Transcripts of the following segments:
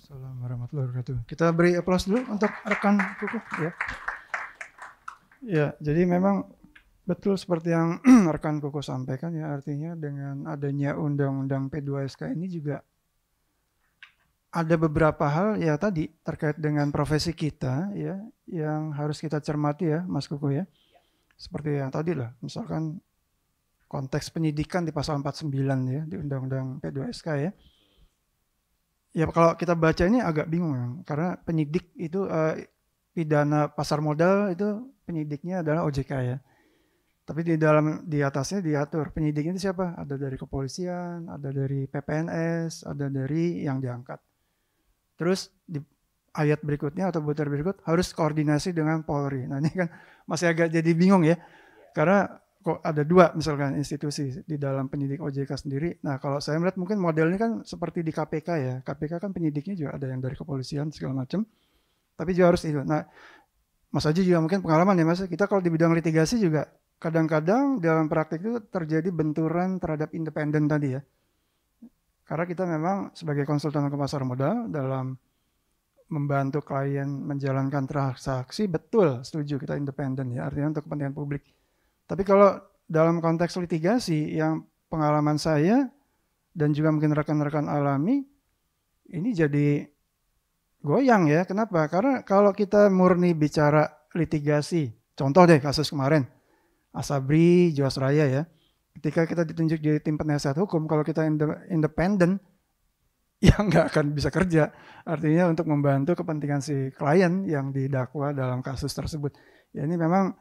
Waalaikumsalam warahmatullahi wabarakatuh. Kita beri aplaus dulu untuk rekan Kuku ya. Ya, jadi memang betul seperti yang rekan Kuku sampaikan ya, artinya dengan adanya Undang-Undang P2SK ini juga ada beberapa hal ya tadi terkait dengan profesi kita ya yang harus kita cermati ya Mas Kuku ya. Seperti yang tadi lah, misalkan konteks penyidikan di pasal 49 ya di Undang-Undang P2SK ya. Ya kalau kita baca ini agak bingung ya, karena penyidik itu pidana pasar modal itu penyidiknya adalah OJK ya. Tapi di atasnya diatur penyidiknya itu siapa? Ada dari kepolisian, ada dari PPNS, ada dari yang diangkat. Terus di ayat berikutnya atau butir berikut harus koordinasi dengan Polri. Nah ini kan masih agak jadi bingung ya, karena kok ada dua misalkan institusi di dalam penyidik OJK sendiri. Nah kalau saya melihat mungkin modelnya kan seperti di KPK ya. KPK kan penyidiknya juga ada yang dari kepolisian segala macam. Tapi juga harus itu. Nah Mas Haji juga mungkin pengalaman ya Mas. Kita kalau di bidang litigasi juga kadang-kadang dalam praktik itu terjadi benturan terhadap independen tadi ya. Karena kita memang sebagai konsultan hukum pasar modal dalam membantu klien menjalankan transaksi, betul setuju kita independen ya, artinya untuk kepentingan publik. Tapi kalau dalam konteks litigasi yang pengalaman saya dan juga mungkin rekan-rekan alami, ini jadi goyang ya. Kenapa? Karena kalau kita murni bicara litigasi, contoh deh kasus kemarin, Asabri, Jiwasraya ya. Ketika kita ditunjuk jadi tim penasihat hukum, kalau kita independen, ya nggak akan bisa kerja. Artinya untuk membantu kepentingan si klien yang didakwa dalam kasus tersebut. Ya ini memang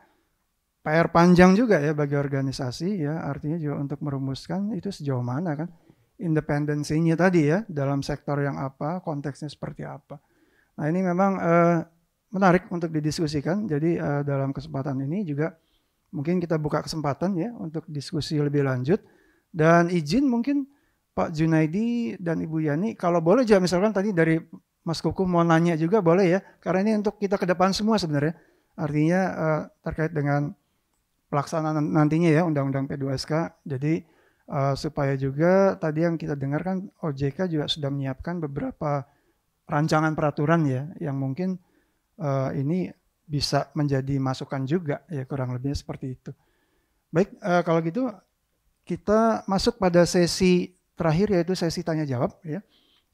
PR panjang juga ya bagi organisasi ya, artinya juga untuk merumuskan itu sejauh mana kan independensinya tadi ya, dalam sektor yang apa, konteksnya seperti apa. Nah ini memang menarik untuk didiskusikan, jadi dalam kesempatan ini juga mungkin kita buka kesempatan ya untuk diskusi lebih lanjut, dan izin mungkin Pak Junaidi dan Ibu Yani, kalau boleh juga misalkan tadi dari Mas Kuku mau nanya juga boleh ya, karena ini untuk kita ke depan semua sebenarnya, artinya terkait dengan pelaksanaan nantinya ya Undang-Undang P2SK. Jadi supaya juga tadi yang kita dengarkan OJK juga sudah menyiapkan beberapa rancangan peraturan ya yang mungkin ini bisa menjadi masukan juga ya, kurang lebihnya seperti itu. Baik, kalau gitu kita masuk pada sesi terakhir yaitu sesi tanya jawab ya.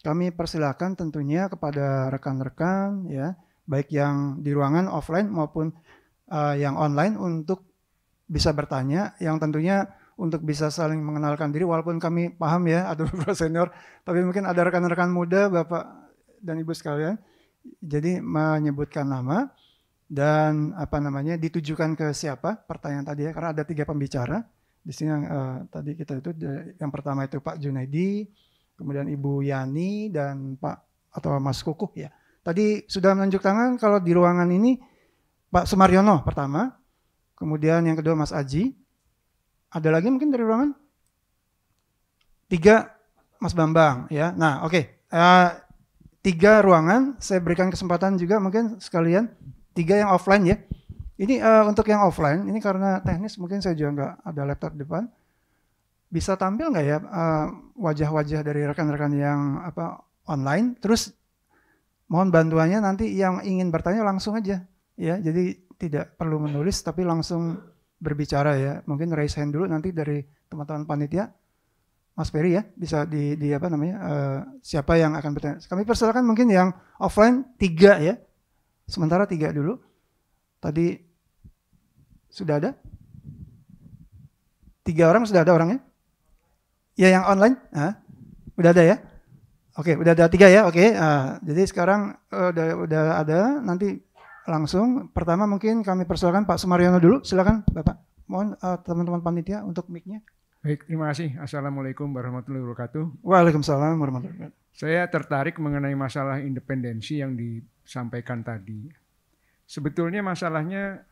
Kami persilakan tentunya kepada rekan-rekan ya, baik yang di ruangan offline maupun yang online untuk bisa bertanya, yang tentunya untuk bisa saling mengenalkan diri, walaupun kami paham ya ada beberapa senior, tapi mungkin ada rekan-rekan muda, Bapak dan Ibu sekalian, jadi menyebutkan nama dan apa namanya ditujukan ke siapa pertanyaan tadi ya, karena ada 3 pembicara di sini yang tadi kita itu, yang pertama itu Pak Junaidi, kemudian Ibu Yani dan Pak atau Mas Kukuh ya. Tadi sudah menunjuk tangan kalau di ruangan ini Pak Sumaryono pertama, kemudian yang kedua Mas Aji. Ada lagi mungkin dari ruangan? 3 Mas Bambang ya. Nah, oke. 3 ruangan, saya berikan kesempatan juga mungkin sekalian 3 yang offline ya. Ini untuk yang offline, ini karena teknis mungkin saya juga nggak ada laptop di depan. Bisa tampil nggak ya wajah-wajah dari rekan-rekan yang online? Terus mohon bantuannya nanti yang ingin bertanya langsung aja ya. Jadi tidak perlu menulis tapi langsung berbicara ya. Mungkin raise hand dulu nanti dari teman-teman panitia. Mas Ferry ya, bisa di apa namanya, siapa yang akan bertanya. Kami persilakan mungkin yang offline 3 ya. Sementara 3 dulu. Tadi sudah ada? 3 orang sudah ada orangnya? Ya yang online? Udah ada ya? Oke, udah ada 3 ya, oke. Jadi sekarang udah ada, nanti langsung. Pertama mungkin kami persilakan Pak Sumaryono dulu, silakan Bapak. Mohon teman-teman panitia untuk mic-nya. Baik, terima kasih. Assalamualaikum warahmatullahi wabarakatuh. Waalaikumsalam warahmatullahi wabarakatuh. Saya tertarik mengenai masalah independensi yang disampaikan tadi. Sebetulnya masalahnya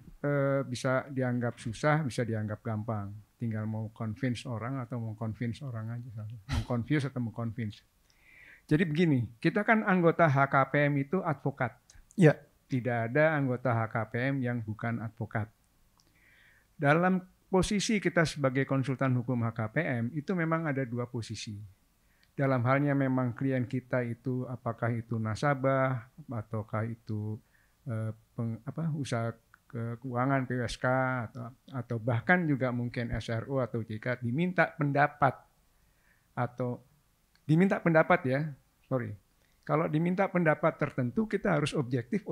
bisa dianggap susah, bisa dianggap gampang. Tinggal mau convince orang atau mau convince orang aja. Mau confuse atau mau convince. Jadi begini, kita kan anggota HKPM itu advokat. Ya. Tidak ada anggota HKPM yang bukan advokat. Dalam posisi kita sebagai konsultan hukum HKPM itu memang ada 2 posisi. dalam halnya memang klien kita itu apakah itu nasabah ataukah itu usaha keuangan PWSK atau bahkan juga mungkin SRO atau JK diminta pendapat ya, sorry. Kalau diminta pendapat tertentu kita harus objektif.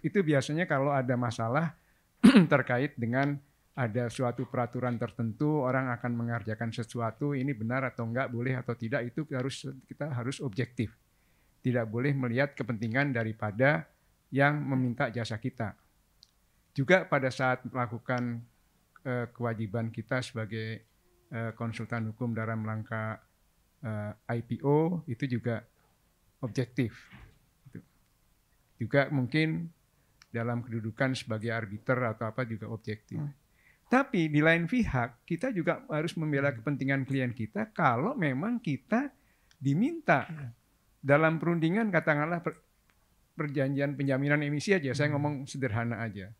Itu biasanya kalau ada masalah terkait dengan ada suatu peraturan tertentu, orang akan mengerjakan sesuatu, ini benar atau enggak, boleh atau tidak, itu kita harus objektif. Tidak boleh melihat kepentingan daripada yang meminta jasa kita. Juga pada saat melakukan kewajiban kita sebagai konsultan hukum dalam rangka IPO, itu juga objektif. Juga mungkin dalam kedudukan sebagai arbiter atau apa juga objektif. Tapi di lain pihak, kita juga harus membela kepentingan klien kita kalau memang kita diminta dalam perundingan, katakanlah perjanjian penjaminan emisi aja, saya ngomong sederhana aja.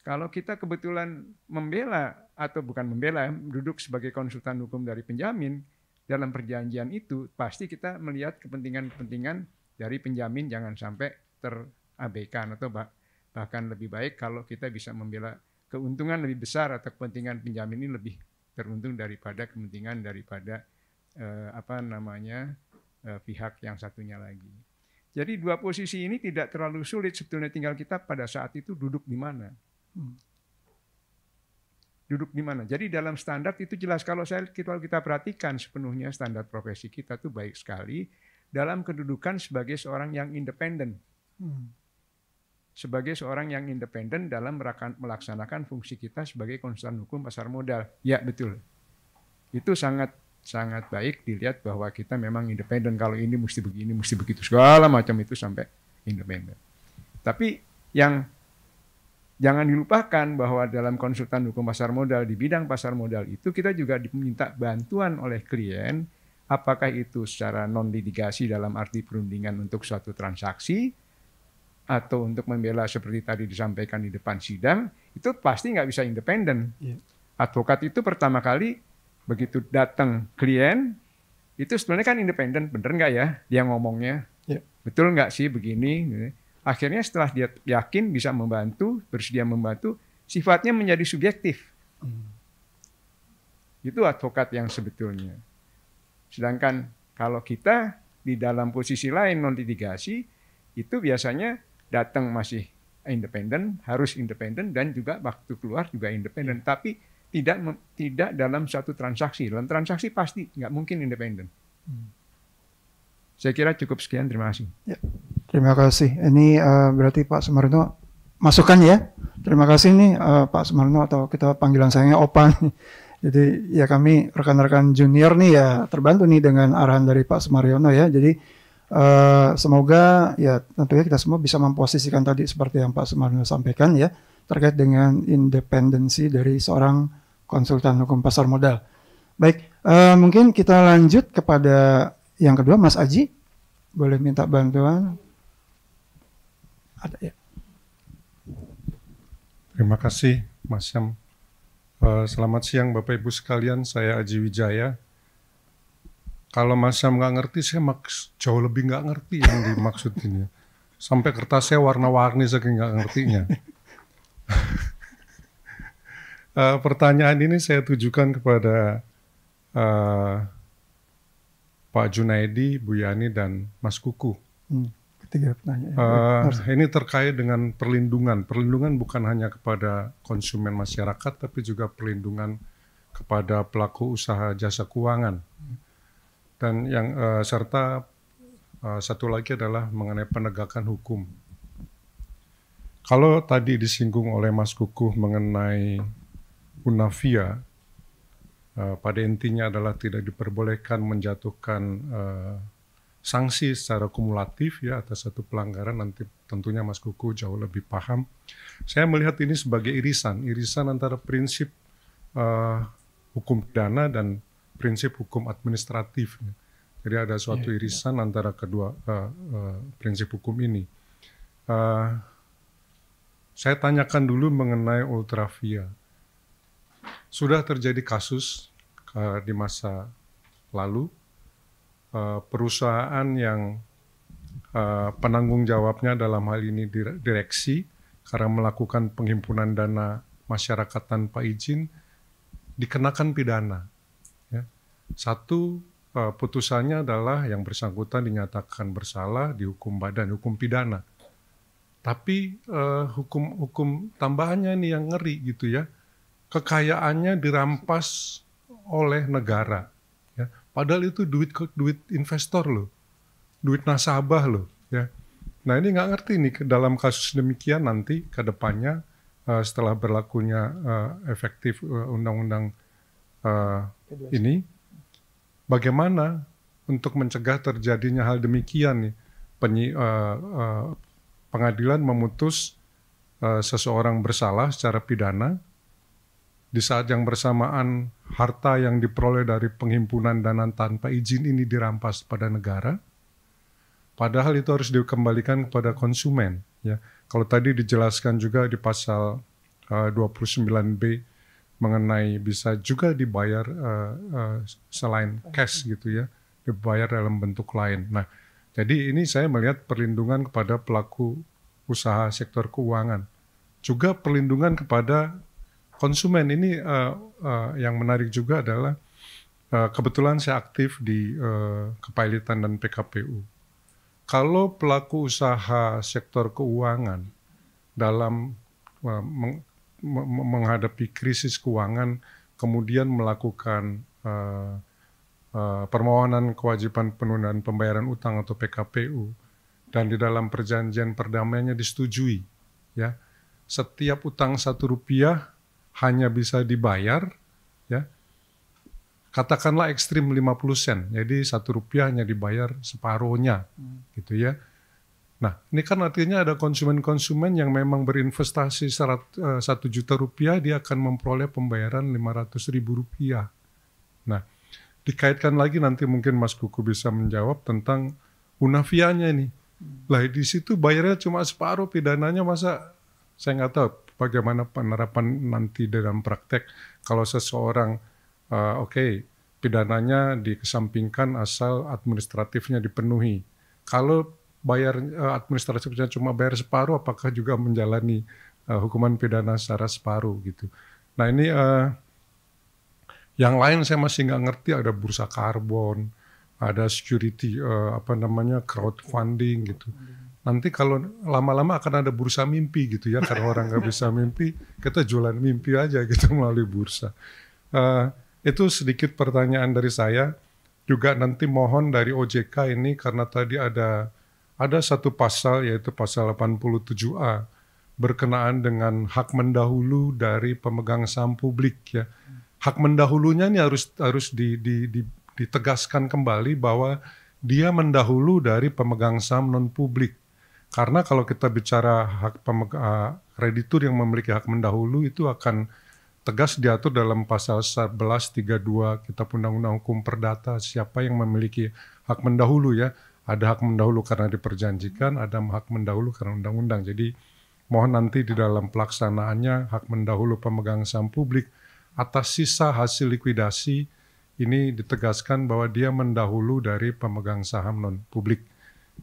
Kalau kita kebetulan membela, atau bukan membela, duduk sebagai konsultan hukum dari penjamin, dalam perjanjian itu pasti kita melihat kepentingan-kepentingan dari penjamin jangan sampai terabaikan, atau bahkan lebih baik kalau kita bisa membela keuntungan lebih besar atau kepentingan penjamin ini lebih teruntung daripada kepentingan daripada pihak yang satunya lagi. Jadi dua posisi ini tidak terlalu sulit sebetulnya, tinggal kita pada saat itu duduk di mana. Duduk di mana. Jadi dalam standar itu jelas, kalau kita perhatikan sepenuhnya standar profesi kita tuh baik sekali dalam kedudukan sebagai seorang yang independen. Sebagai seorang yang independen dalam melaksanakan fungsi kita sebagai konsultan hukum pasar modal. Ya, betul. Itu sangat baik dilihat bahwa kita memang independen. Kalau ini mesti begini, mesti begitu, segala macam itu sampai independen. Tapi yang jangan dilupakan bahwa dalam konsultan hukum pasar modal, di bidang pasar modal itu kita juga diminta bantuan oleh klien, apakah itu secara non-litigasi dalam arti perundingan untuk suatu transaksi, atau untuk membela seperti tadi disampaikan di depan sidang, itu pasti nggak bisa independen. Advokat itu pertama kali begitu datang klien, itu sebenarnya kan independen, bener nggak ya dia ngomongnya? Betul nggak sih begini? Akhirnya setelah dia yakin bisa membantu, bersedia membantu, sifatnya menjadi subjektif. Itu advokat yang sebetulnya. Sedangkan kalau kita di dalam posisi lain non-litigasi, itu biasanya datang masih independen, harus independen, dan juga waktu keluar juga independen. Tapi tidak dalam satu transaksi. Dalam transaksi pasti nggak mungkin independen. Saya kira cukup sekian, terima kasih. Ya, terima kasih. Ini berarti Pak Sumarno masukan ya. Terima kasih nih Pak Sumarno, atau kita panggilan sayangnya Opa. Jadi ya kami rekan-rekan junior nih ya terbantu nih dengan arahan dari Pak Sumaryono ya. Jadi semoga ya tentunya kita semua bisa memposisikan tadi seperti yang Pak Sumarno sampaikan ya, terkait dengan independensi dari seorang konsultan hukum pasar modal. Baik, mungkin kita lanjut kepada yang kedua, Mas Aji, boleh minta bantuan? Ada ya. Terima kasih Mas Syam. Selamat siang Bapak Ibu sekalian, saya Aji Wijaya. Kalau Mas Syam nggak ngerti, saya jauh lebih nggak ngerti yang dimaksud ini. Sampai kertas saya warna-warni saking nggak ngertinya. Pertanyaan ini saya tujukan kepada Pak Junaidi, Bu Yani, dan Mas Kuku. Ketiga pertanyaan. Ini terkait dengan perlindungan. Perlindungan bukan hanya kepada konsumen masyarakat, tapi juga perlindungan kepada pelaku usaha jasa keuangan. Dan yang serta satu lagi adalah mengenai penegakan hukum. Kalau tadi disinggung oleh Mas Kukuh mengenai Unavia, pada intinya adalah tidak diperbolehkan menjatuhkan sanksi secara kumulatif ya atas satu pelanggaran. Nanti tentunya Mas Kukuh jauh lebih paham. Saya melihat ini sebagai irisan antara prinsip hukum pidana dan prinsip hukum administratif. Jadi ada suatu irisan antara kedua prinsip hukum ini. Saya tanyakan dulu mengenai Ultravia. Sudah terjadi kasus di masa lalu perusahaan yang penanggung jawabnya dalam hal ini direksi karena melakukan penghimpunan dana masyarakat tanpa izin dikenakan pidana. Ya. Satu, putusannya adalah yang bersangkutan dinyatakan bersalah, dihukum badan, hukum pidana. Tapi hukum tambahannya ini yang ngeri gitu ya, kekayaannya dirampas oleh negara. Ya. Padahal itu duit investor loh, duit nasabah loh. Ya. Nah ini nggak ngerti nih dalam kasus demikian nanti ke depannya setelah berlakunya efektif undang-undang ini, bagaimana untuk mencegah terjadinya hal demikian nih, pengadilan memutus seseorang bersalah secara pidana, di saat yang bersamaan harta yang diperoleh dari penghimpunan dana tanpa izin ini dirampas pada negara, padahal itu harus dikembalikan kepada konsumen. Ya. Kalau tadi dijelaskan juga di pasal 29B mengenai bisa juga dibayar selain cash gitu ya, dibayar dalam bentuk lain. Nah, jadi ini saya melihat perlindungan kepada pelaku usaha sektor keuangan, juga perlindungan kepada konsumen. Ini yang menarik juga adalah kebetulan saya aktif di Kepailitan dan PKPU. Kalau pelaku usaha sektor keuangan dalam menghadapi krisis keuangan, kemudian melakukan permohonan kewajiban penundaan pembayaran utang atau PKPU, dan di dalam perjanjian perdamaiannya disetujui, ya, setiap utang Rp1 hanya bisa dibayar, ya, katakanlah ekstrim 50 sen, jadi Rp1 hanya dibayar separuhnya, gitu ya. Nah, ini kan artinya ada konsumen-konsumen yang memang berinvestasi Rp1 juta, dia akan memperoleh pembayaran Rp500.000. Nah, dikaitkan lagi nanti mungkin Mas Kuku bisa menjawab tentang unavianya ini. Lah di situ bayarnya cuma separuh, pidananya masa, saya nggak tahu bagaimana penerapan nanti dalam praktek kalau seseorang pidananya dikesampingkan asal administratifnya dipenuhi. Kalau bayar administratifnya cuma bayar separuh, apakah juga menjalani hukuman pidana secara separuh gitu. Nah ini yang lain saya masih nggak ngerti, ada bursa karbon, ada security crowdfunding gitu. Nanti kalau lama-lama akan ada bursa mimpi gitu ya, karena orang nggak bisa mimpi, kita jualan mimpi aja gitu melalui bursa. Itu sedikit pertanyaan dari saya. Juga nanti mohon dari OJK ini, karena tadi ada satu pasal, yaitu pasal 87A berkenaan dengan hak mendahulu dari pemegang saham publik ya. Hak mendahulunya ini harus ditegaskan kembali bahwa dia mendahulu dari pemegang saham non publik. Karena kalau kita bicara hak kreditur yang memiliki hak mendahulu, itu akan tegas diatur dalam pasal 1132 Kitab Undang-Undang Hukum Perdata, siapa yang memiliki hak mendahulu ya. Ada hak mendahulu karena diperjanjikan, ada hak mendahulu karena undang-undang. Jadi mohon nanti di dalam pelaksanaannya hak mendahulu pemegang saham publik atas sisa hasil likuidasi ini ditegaskan bahwa dia mendahulu dari pemegang saham non publik.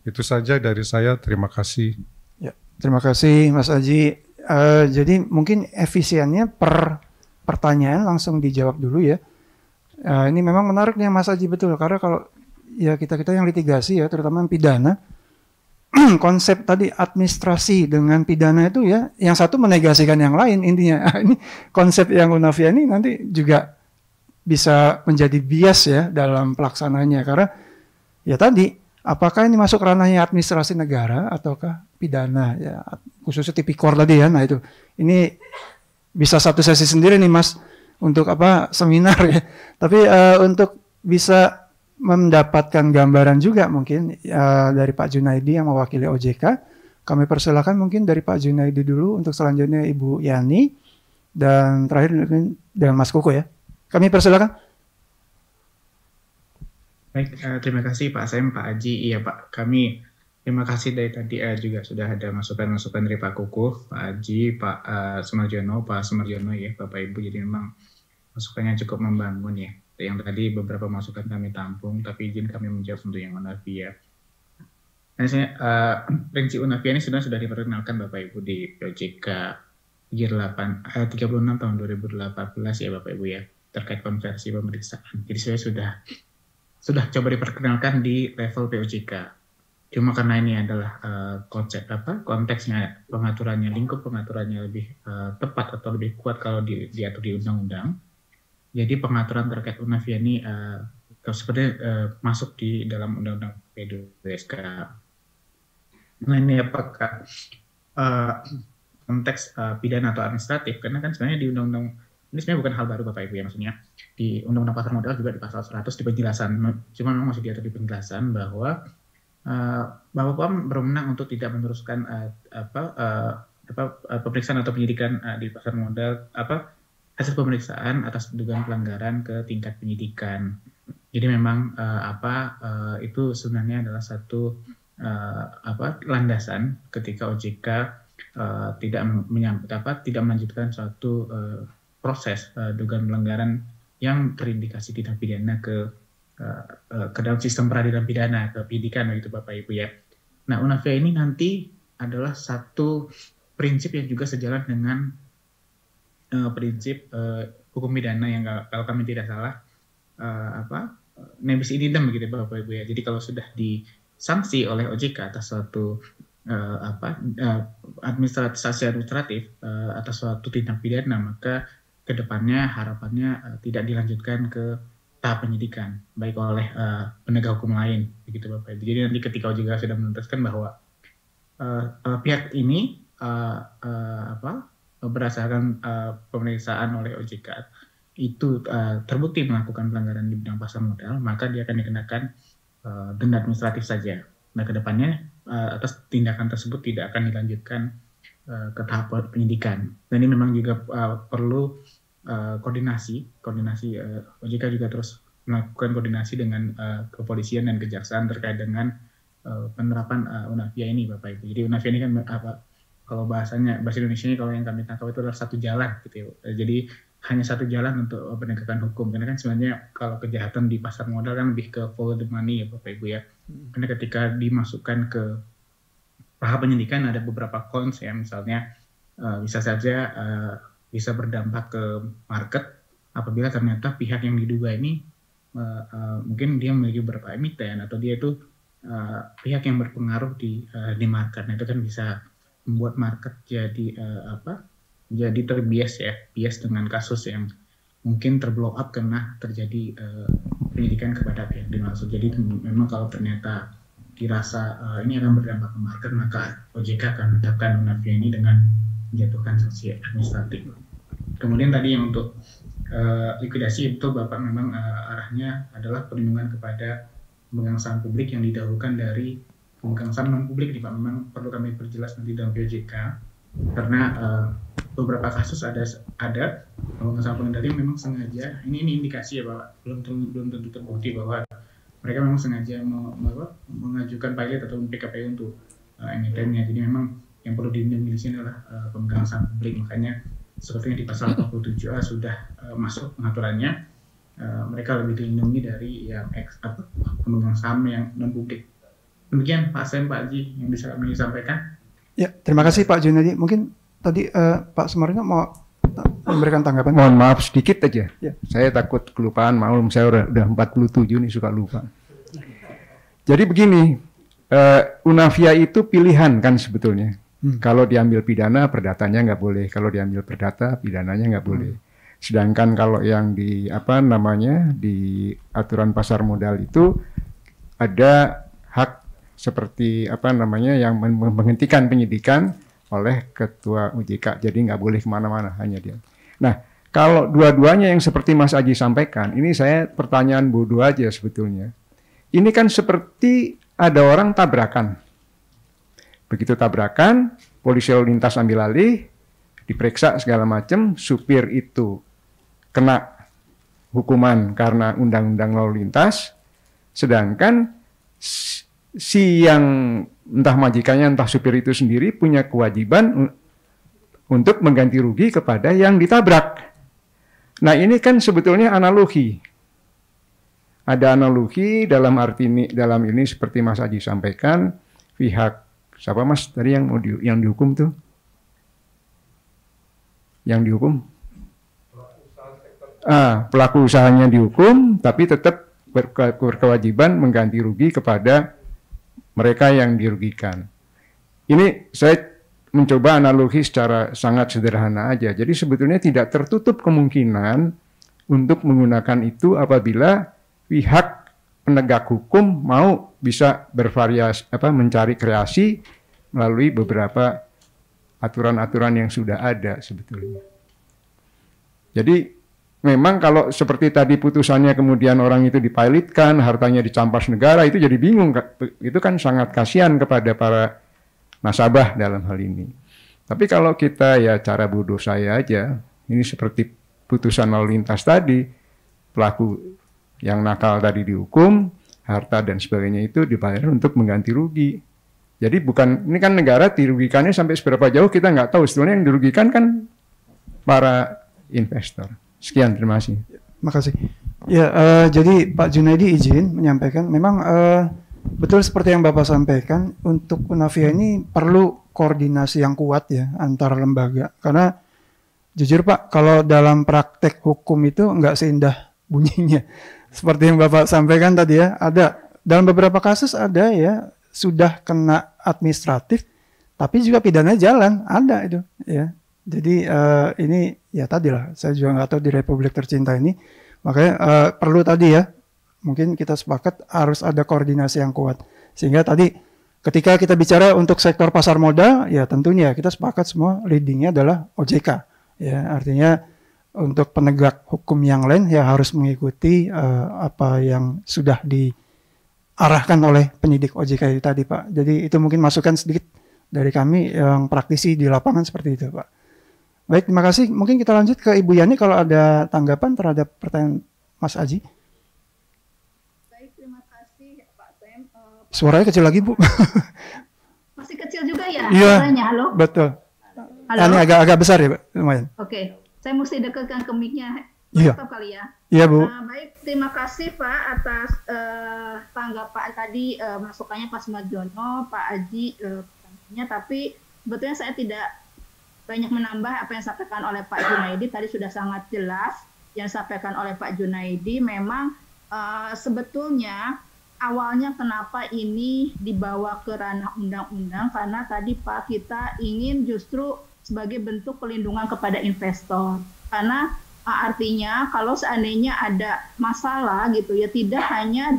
Itu saja dari saya, terima kasih. Ya, terima kasih Mas Aji. Jadi mungkin efisiennya per pertanyaan langsung dijawab dulu ya. Ini memang menarik nih Mas Aji, betul, karena kalau ya kita yang litigasi ya, terutama yang pidana, konsep tadi administrasi dengan pidana itu ya, yang satu menegasikan yang lain intinya. Ini konsep yang Unavia ini nanti juga bisa menjadi bias ya dalam pelaksananya, karena ya tadi apakah ini masuk ranahnya administrasi negara ataukah pidana ya, khususnya tipikor tadi ya. Nah itu ini bisa satu sesi sendiri nih Mas untuk seminar ya. Tapi untuk bisa mendapatkan gambaran juga mungkin dari Pak Junaidi yang mewakili OJK, kami persilakan mungkin dari Pak Junaidi dulu, untuk selanjutnya Ibu Yani, dan terakhir dengan Mas Kuku ya. Kami persilakan. Baik, terima kasih Pak Sem, Pak Aji. Iya Pak, kami terima kasih dari tadi juga sudah ada masukan-masukan dari Pak Kuku, Pak Aji, Pak Sumarjono ya, Bapak Ibu. Jadi memang masukannya cukup membangun ya. yang tadi beberapa masukan kami tampung, tapi izin kami menjawab untuk yang Unavia. Nah, prinsip Unavia ini sudah diperkenalkan Bapak Ibu di POJK 36 tahun 2018 ya Bapak Ibu ya, terkait konversi pemeriksaan. Jadi saya sudah coba diperkenalkan di level POJK. Cuma karena ini adalah konteksnya pengaturannya, lingkup pengaturannya lebih tepat atau lebih kuat kalau diatur di undang-undang. Jadi pengaturan terkait Unavia ini seperti masuk di dalam undang-undang P2SK. Nah ini apakah konteks pidana atau administratif? Karena kan sebenarnya di undang-undang ini sebenarnya bukan hal baru Bapak Ibu ya, maksudnya di undang-undang pasar modal juga di pasal 100 di penjelasan, cuma memang masih diatur di penjelasan bahwa POM berwenang untuk tidak meneruskan pemeriksaan atau penyidikan di pasar modal hasil pemeriksaan atas dugaan pelanggaran ke tingkat penyidikan. Jadi memang itu sebenarnya adalah satu landasan ketika OJK tidak melanjutkan suatu proses dugaan pelanggaran yang terindikasi tindak pidana ke dalam sistem peradilan pidana, ke penyidikan begitu Bapak Ibu ya. Nah, Unavia ini nanti adalah satu prinsip yang juga sejalan dengan prinsip hukum pidana yang kalau kami tidak salah nebis idem begitu Bapak Ibu ya. Jadi kalau sudah disanksi oleh OJK atas suatu administratif atas suatu tindak pidana, maka kedepannya harapannya tidak dilanjutkan ke tahap penyidikan baik oleh penegak hukum lain begitu Bapak Ibu. Jadi nanti ketika OJK sudah menentukan bahwa pihak ini berdasarkan pemeriksaan oleh OJK itu terbukti melakukan pelanggaran di bidang pasar modal, maka dia akan dikenakan denda administratif saja. Nah kedepannya atas tindakan tersebut tidak akan dilanjutkan ke tahap penyidikan. Dan ini memang juga perlu koordinasi OJK juga terus melakukan koordinasi dengan kepolisian dan kejaksaan terkait dengan penerapan Unavia ini Bapak Ibu. Jadi Unavia ini kan kalau bahasa Indonesia ini kalau yang kami tangkap itu adalah satu jalan gitu ya. Jadi hanya satu jalan untuk penegakan hukum, karena kan sebenarnya kalau kejahatan di pasar modal kan lebih ke follow the money ya Bapak Ibu ya. Karena ketika dimasukkan ke tahap penyidikan ada beberapa cons ya, misalnya bisa saja bisa berdampak ke market apabila ternyata pihak yang diduga ini mungkin dia memiliki beberapa emiten atau dia itu pihak yang berpengaruh di market. Nah itu kan bisa membuat market jadi bias dengan kasus yang mungkin terblow up karena terjadi penyidikan kepada pihak dimaksud. Jadi memang kalau ternyata dirasa ini akan berdampak ke market, maka OJK akan menetapkan Unavia ini dengan menjatuhkan sanksi administratif. Kemudian tadi yang untuk likuidasi itu Bapak memang arahnya adalah perlindungan kepada pemegang saham publik yang didahulukan dari pemegang saham non publik nih Pak. Memang perlu kami perjelas nanti dalam POJK karena beberapa kasus ada pemegang saham pengendali memang sengaja ini indikasi ya Pak, belum tentu terbukti bahwa mereka memang sengaja mengajukan pilot atau PKPU untuk emitennya. Jadi memang yang perlu dilindungi di sini adalah pemegang saham publik. Makanya sepertinya di pasal 47A sudah masuk pengaturannya, mereka lebih dilindungi dari yang pemegang saham yang non publik. Demikian Pak Sam, Pak Haji yang bisa kami sampaikan. Ya, terima kasih Pak Junadi. Mungkin tadi Pak Sumarno mau memberikan tanggapan. Mohon maaf sedikit aja. Ya. Saya takut kelupaan, maklum saya udah 47 nih suka lupa. Jadi begini, Unavia itu pilihan kan sebetulnya. Kalau diambil pidana, perdatanya nggak boleh. Kalau diambil perdata, pidananya nggak boleh. Sedangkan kalau yang di di aturan pasar modal itu ada hak seperti yang menghentikan penyidikan oleh ketua OJK. Jadi nggak boleh kemana-mana, hanya dia. Nah, kalau dua-duanya yang seperti Mas Aji sampaikan, ini saya pertanyaan bodoh aja sebetulnya. Ini kan seperti ada orang tabrakan. Begitu tabrakan, polisi lalu lintas ambil alih, diperiksa segala macam, supir itu kena hukuman karena undang-undang lalu lintas, sedangkan si yang entah majikannya, entah supir itu sendiri punya kewajiban untuk mengganti rugi kepada yang ditabrak. Nah ini kan sebetulnya analogi. ada analogi dalam arti ini, dalam ini seperti Mas Aji sampaikan, pihak siapa Mas tadi yang yang dihukum tuh? Yang dihukum? Pelaku usahanya dihukum, tapi tetap berkewajiban mengganti rugi kepada mereka yang dirugikan. Ini saya mencoba analogi secara sangat sederhana aja. Jadi sebetulnya tidak tertutup kemungkinan untuk menggunakan itu apabila pihak penegak hukum mau bisa bervariasi, mencari kreasi melalui beberapa aturan-aturan yang sudah ada sebetulnya. Jadi memang kalau seperti tadi putusannya kemudian orang itu dipilotkan, hartanya dicampas negara, itu jadi bingung. Itu kan sangat kasihan kepada para nasabah dalam hal ini. Tapi kalau kita ya cara bodoh saya aja, ini seperti putusan lalu lintas tadi, pelaku yang nakal tadi dihukum, harta dan sebagainya itu dibayar untuk mengganti rugi. Jadi bukan, ini kan negara dirugikannya sampai seberapa jauh kita nggak tahu. Sebenarnya yang dirugikan kan para investor. Sekian, terima kasih. Terima kasih. Ya, jadi Pak Junaidi izin menyampaikan, memang betul seperti yang Bapak sampaikan, untuk Unavia ini perlu koordinasi yang kuat ya antar lembaga. Karena jujur Pak, kalau dalam praktek hukum itu nggak seindah bunyinya. Seperti yang Bapak sampaikan tadi ya, ada dalam beberapa kasus ada ya sudah kena administratif, tapi juga pidana jalan ada itu ya. Jadi ini ya tadi lah, saya juga nggak tahu di Republik tercinta ini, makanya perlu tadi ya, mungkin kita sepakat harus ada koordinasi yang kuat. Sehingga tadi ketika kita bicara untuk sektor pasar modal, ya tentunya kita sepakat semua leadingnya adalah OJK. Ya, artinya untuk penegak hukum yang lain ya harus mengikuti apa yang sudah diarahkan oleh penyidik OJK itu tadi Pak. Jadi itu mungkin masukan sedikit dari kami yang praktisi di lapangan seperti itu Pak. Baik, terima kasih. Mungkin kita lanjut ke Ibu Yani kalau ada tanggapan terhadap pertanyaan Mas Aji. Baik, terima kasih Pak Sam. Suaranya kecil lagi Bu. Masih kecil juga ya Iya, suaranya, halo? betul. Halo? Ini agak besar ya Pak, lumayan. Oke, saya mesti dekatkan ke mic-nya. Iya. Stop kali ya. Iya Bu. Baik, terima kasih Pak atas tanggapan tadi, masukannya Pak Sumarjono, Pak Aji, pertanyaannya. Tapi sebetulnya saya tidak banyak menambah apa yang disampaikan oleh Pak Junaidi. Tadi sudah sangat jelas yang disampaikan oleh Pak Junaidi. Memang sebetulnya awalnya kenapa ini dibawa ke ranah undang-undang, karena tadi Pak kita ingin justru sebagai bentuk pelindungan kepada investor. Karena artinya kalau seandainya ada masalah gitu ya, tidak hanya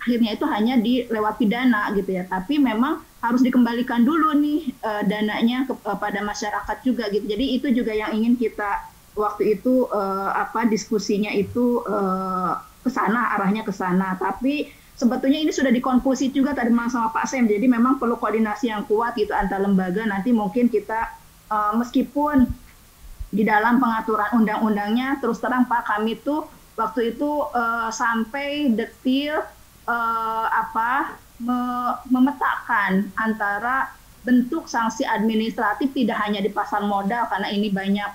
akhirnya itu hanya lewat pidana gitu ya, tapi memang harus dikembalikan dulu nih dananya kepada masyarakat juga gitu. Jadi itu juga yang ingin kita waktu itu diskusinya itu ke sana, arahnya ke sana. Tapi sebetulnya ini sudah dikonklusi juga tadi sama Pak Sam. Jadi memang perlu koordinasi yang kuat gitu antar lembaga. Nanti mungkin kita meskipun di dalam pengaturan undang-undangnya terus terang Pak, kami tuh waktu itu sampai detil memetakan antara bentuk sanksi administratif tidak hanya di pasar modal, karena ini banyak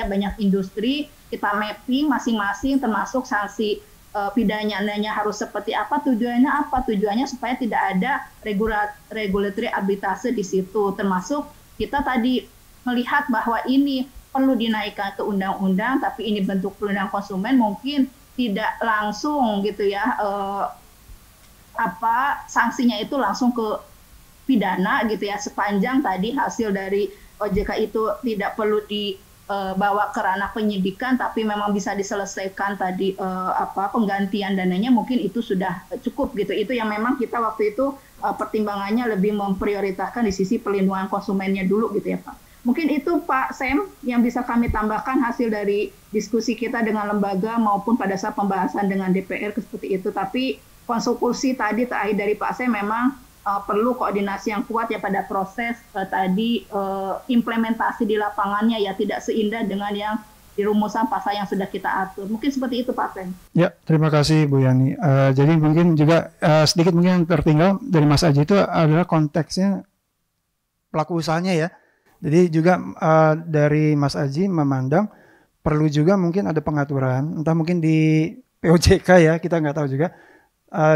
banyak industri, kita mapping masing-masing termasuk sanksi pidananya harus seperti apa, tujuannya supaya tidak ada regulatory arbitrase di situ, termasuk kita tadi melihat bahwa ini perlu dinaikkan ke undang-undang, tapi ini bentuk perlindungan konsumen mungkin tidak langsung gitu ya, sanksinya itu langsung ke pidana gitu ya, sepanjang tadi hasil dari OJK itu tidak perlu dibawa ke ranah penyidikan, tapi memang bisa diselesaikan tadi penggantian dananya, mungkin itu sudah cukup gitu. Itu yang memang kita waktu itu pertimbangannya lebih memprioritaskan di sisi perlindungan konsumennya dulu gitu ya Pak. Mungkin itu Pak Sam yang bisa kami tambahkan hasil dari diskusi kita dengan lembaga maupun pada saat pembahasan dengan DPR seperti itu. Tapi konsultasi tadi terakhir dari Pak Sam memang perlu koordinasi yang kuat ya pada proses implementasi di lapangannya ya, tidak seindah dengan yang di rumusan pasal yang sudah kita atur. Mungkin seperti itu Pak Sam. Ya, terima kasih Bu Yani. Jadi mungkin juga sedikit mungkin yang tertinggal dari Mas Aji itu adalah konteksnya pelaku usahanya ya. Jadi juga dari Mas Aji memandang perlu juga mungkin ada pengaturan, entah mungkin di POJK ya, kita nggak tahu juga.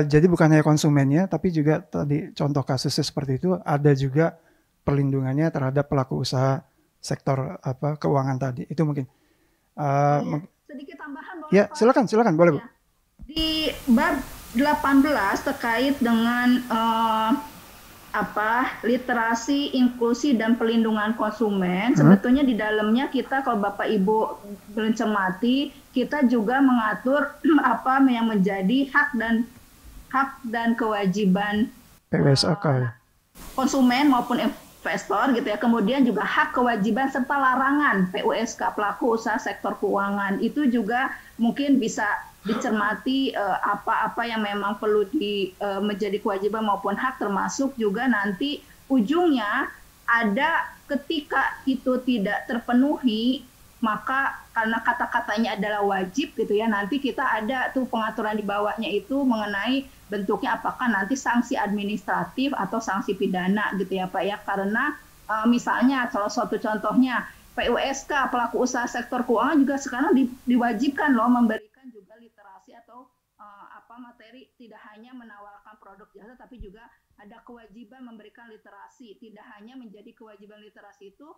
Jadi bukan hanya konsumennya, tapi juga tadi contoh kasusnya seperti itu, ada juga perlindungannya terhadap pelaku usaha sektor keuangan tadi. Itu mungkin. Sedikit tambahan boleh ya, Pak? silakan boleh Bu. Ya. Di bab 18 terkait dengan literasi, inklusi dan perlindungan konsumen. Sebetulnya di dalamnya kita, kalau Bapak Ibu mencermati, kita juga mengatur apa yang menjadi hak dan kewajiban PWSK konsumen maupun investor gitu ya. Kemudian juga hak, kewajiban serta larangan PUSK, pelaku usaha sektor keuangan. Itu juga mungkin bisa dicermati apa-apa yang memang perlu menjadi kewajiban maupun hak, termasuk juga nanti ujungnya ada ketika itu tidak terpenuhi, maka karena kata-katanya adalah wajib gitu ya, nanti kita ada tuh pengaturan di bawahnya itu mengenai bentuknya apakah nanti sanksi administratif atau sanksi pidana gitu ya Pak ya. Karena misalnya salah satu contohnya PUSK, pelaku usaha sektor keuangan juga sekarang diwajibkan loh memberikan juga literasi atau materi, tidak hanya menawarkan produk jasa tapi juga ada kewajiban memberikan literasi. Tidak hanya menjadi kewajiban literasi itu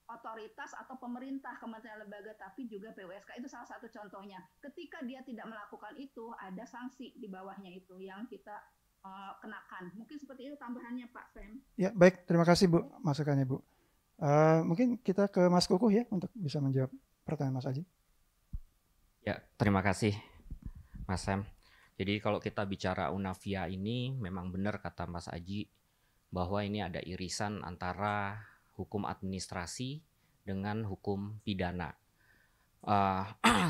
otoritas atau pemerintah, kementerian lembaga, tapi juga PUSK. Itu salah satu contohnya. Ketika dia tidak melakukan itu, ada sanksi di bawahnya itu yang kita kenakan. Mungkin seperti itu tambahannya Pak Sam. Ya, baik, terima kasih Bu masukannya Bu. Mungkin kita ke Mas Kukuh ya untuk bisa menjawab pertanyaan Mas Aji. Ya, terima kasih Mas Sam. Jadi kalau kita bicara Unavia ini memang benar kata Mas Aji bahwa ini ada irisan antara hukum administrasi dengan hukum pidana.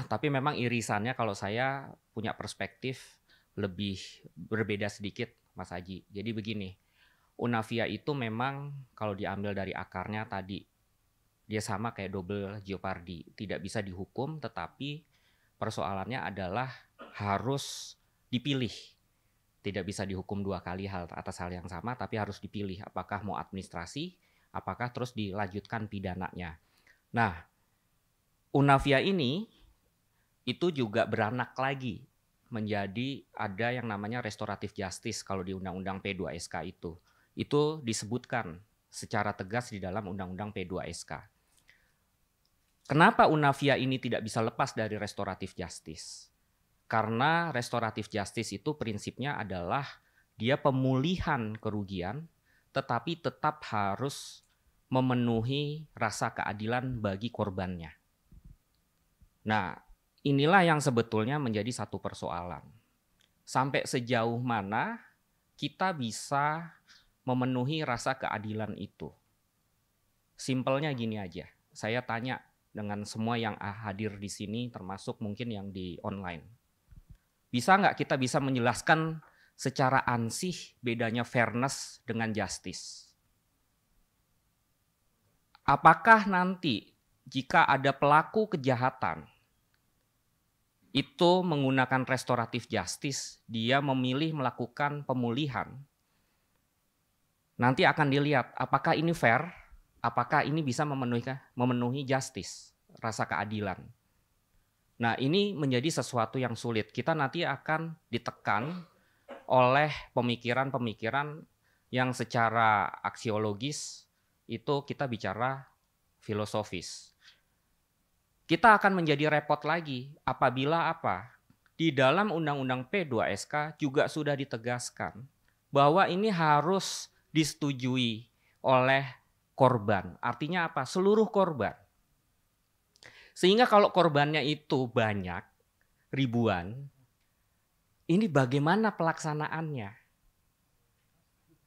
Tapi memang irisannya kalau saya punya perspektif lebih berbeda sedikit Mas Aji. Jadi begini, Unavia itu memang kalau diambil dari akarnya tadi, dia sama kayak double jeopardy. Tidak bisa dihukum, tetapi persoalannya adalah harus dipilih. Tidak bisa dihukum dua kali atas hal yang sama, tapi harus dipilih. Apakah mau administrasi, apakah terus dilanjutkan pidananya. Nah, Unavia ini itu juga beranak lagi menjadi ada yang namanya restoratif justice kalau di Undang-Undang P2SK itu. Itu disebutkan secara tegas di dalam Undang-Undang P2SK. Kenapa Unavia ini tidak bisa lepas dari restoratif justice? Karena restoratif justice itu prinsipnya adalah dia pemulihan kerugian, tetapi tetap harus memenuhi rasa keadilan bagi korbannya. Nah, inilah yang sebetulnya menjadi satu persoalan. Sampai sejauh mana kita bisa memenuhi rasa keadilan itu? Simpelnya gini aja, saya tanya dengan semua yang hadir di sini, termasuk mungkin yang di online. Bisa nggak kita bisa menjelaskan secara ansih bedanya fairness dengan justice? Apakah nanti jika ada pelaku kejahatan itu menggunakan restoratif justice, dia memilih melakukan pemulihan, nanti akan dilihat apakah ini fair, apakah ini bisa memenuhi justice, rasa keadilan. Nah, ini menjadi sesuatu yang sulit. Kita nanti akan ditekan oleh pemikiran-pemikiran yang secara aksiologis itu kita bicara filosofis. Kita akan menjadi repot lagi apabila di dalam Undang-Undang P2SK juga sudah ditegaskan bahwa ini harus disetujui oleh korban. Artinya apa? Seluruh korban. Sehingga kalau korbannya itu banyak, ribuan, ini bagaimana pelaksanaannya?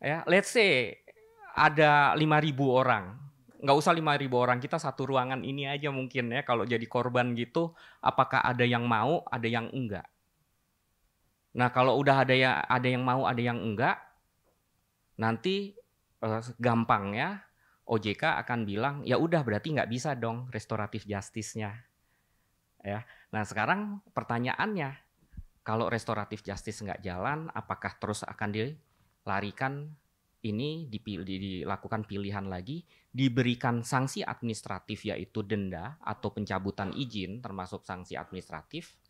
Ya, let's say ada 5.000 orang. Nggak usah 5.000 orang, kita satu ruangan ini aja mungkin ya. Kalau jadi korban gitu, apakah ada yang mau, ada yang enggak? Nah, kalau udah ada yang mau, ada yang enggak, nanti gampang ya. OJK akan bilang, ya udah berarti nggak bisa dong restoratif justice-nya. Ya. Nah sekarang pertanyaannya, kalau restoratif justice nggak jalan, apakah terus akan dilarikan ini, dilakukan pilihan lagi, diberikan sanksi administratif yaitu denda atau pencabutan izin termasuk sanksi administratif,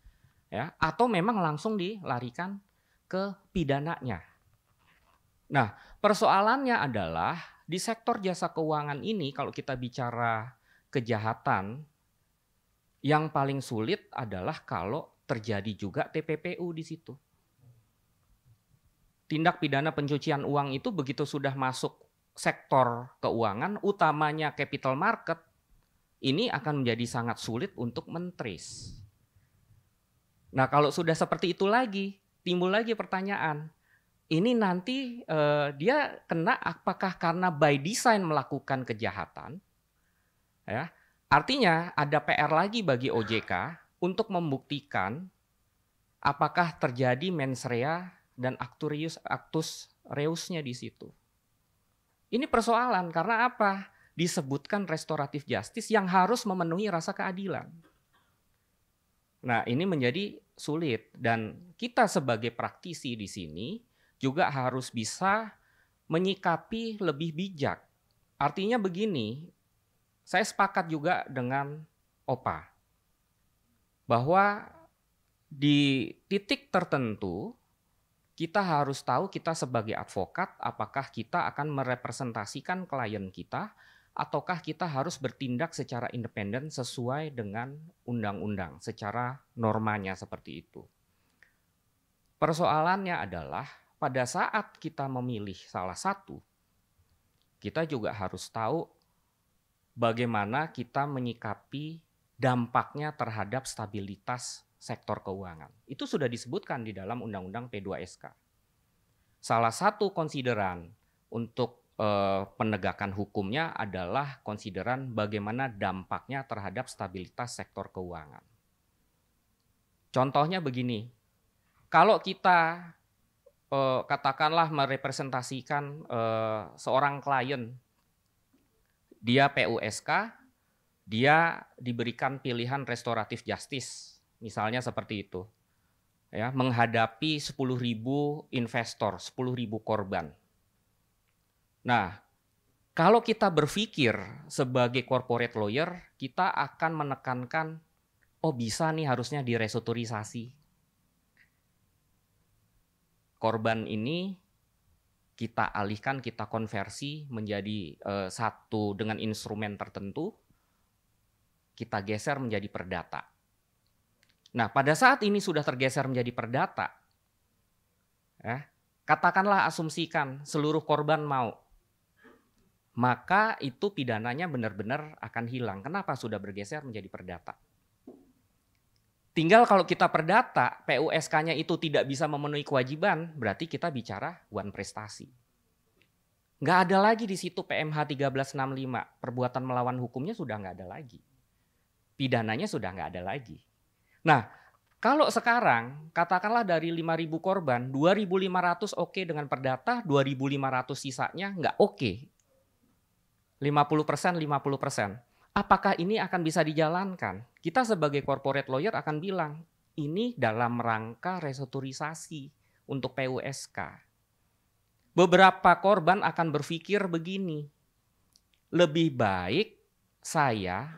ya, atau memang langsung dilarikan ke pidananya. Nah, persoalannya adalah di sektor jasa keuangan ini kalau kita bicara kejahatan, yang paling sulit adalah kalau terjadi juga TPPU di situ. Tindak pidana pencucian uang itu begitu sudah masuk sektor keuangan, utamanya capital market, ini akan menjadi sangat sulit untuk men-trace. Nah, kalau sudah seperti itu lagi, timbul lagi pertanyaan, ini nanti dia kena apakah karena by design melakukan kejahatan? Ya, artinya ada PR lagi bagi OJK untuk membuktikan apakah terjadi mens rea dan actus reusnya di situ. Ini persoalan karena apa? Disebutkan restoratif justice yang harus memenuhi rasa keadilan. Nah, ini menjadi sulit dan kita sebagai praktisi di sini juga harus bisa menyikapi lebih bijak. Artinya begini, saya sepakat juga dengan Opa bahwa di titik tertentu kita harus tahu kita sebagai advokat apakah kita akan merepresentasikan klien kita ataukah kita harus bertindak secara independen sesuai dengan undang-undang, secara normanya seperti itu. Persoalannya adalah pada saat kita memilih salah satu, kita juga harus tahu bagaimana kita menyikapi dampaknya terhadap stabilitas sektor keuangan. Itu sudah disebutkan di dalam Undang-Undang P2SK. Salah satu konsideran untuk penegakan hukumnya adalah konsideran bagaimana dampaknya terhadap stabilitas sektor keuangan. Contohnya begini, kalau kita katakanlah merepresentasikan seorang klien, dia PUSK, dia diberikan pilihan restoratif justice, misalnya seperti itu, ya, menghadapi 10.000 investor, 10.000 korban. Nah, kalau kita berpikir sebagai corporate lawyer, kita akan menekankan, oh bisa nih harusnya direstrukturisasi. Korban ini kita alihkan, kita konversi menjadi satu dengan instrumen tertentu, kita geser menjadi perdata. Nah, pada saat ini sudah tergeser menjadi perdata, ya, katakanlah asumsikan seluruh korban mau, maka itu pidananya benar-benar akan hilang. Kenapa? Sudah bergeser menjadi perdata. Tinggal kalau kita perdata, PUSK-nya itu tidak bisa memenuhi kewajiban, berarti kita bicara one prestasi. Nggak ada lagi di situ PMH 1365, perbuatan melawan hukumnya sudah nggak ada lagi. Pidananya sudah nggak ada lagi. Nah, kalau sekarang katakanlah dari 5.000 korban, 2.500 oke dengan perdata, 2.500 sisanya nggak oke. 50%, 50%. Apakah ini akan bisa dijalankan? Kita sebagai corporate lawyer akan bilang, ini dalam rangka restrukturisasi untuk PUSK. Beberapa korban akan berpikir begini, lebih baik saya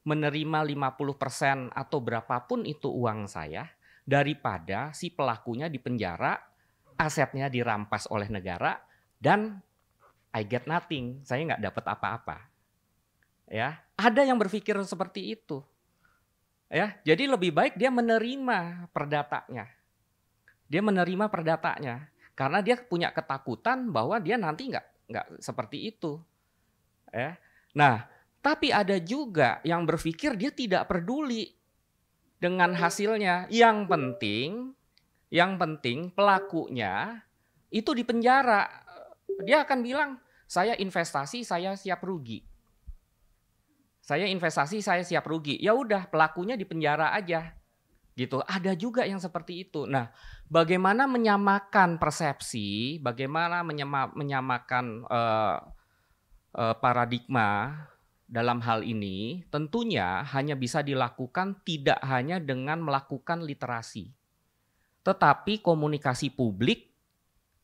menerima 50% atau berapapun itu uang saya, daripada si pelakunya dipenjara, asetnya dirampas oleh negara, dan I get nothing, saya nggak dapat apa-apa. Ya, ada yang berpikir seperti itu. Ya, jadi lebih baik dia menerima perdatanya. Dia menerima perdatanya karena dia punya ketakutan bahwa dia nanti nggak seperti itu. Ya. Nah, tapi ada juga yang berpikir dia tidak peduli dengan hasilnya. Yang penting pelakunya itu dipenjara. Dia akan bilang, saya investasi, saya siap rugi. Saya investasi, saya siap rugi. Ya udah, pelakunya dipenjara aja. Gitu. Ada juga yang seperti itu. Nah, bagaimana menyamakan persepsi, bagaimana menyamakan paradigma dalam hal ini, tentunya hanya bisa dilakukan tidak hanya dengan melakukan literasi. Tetapi komunikasi publik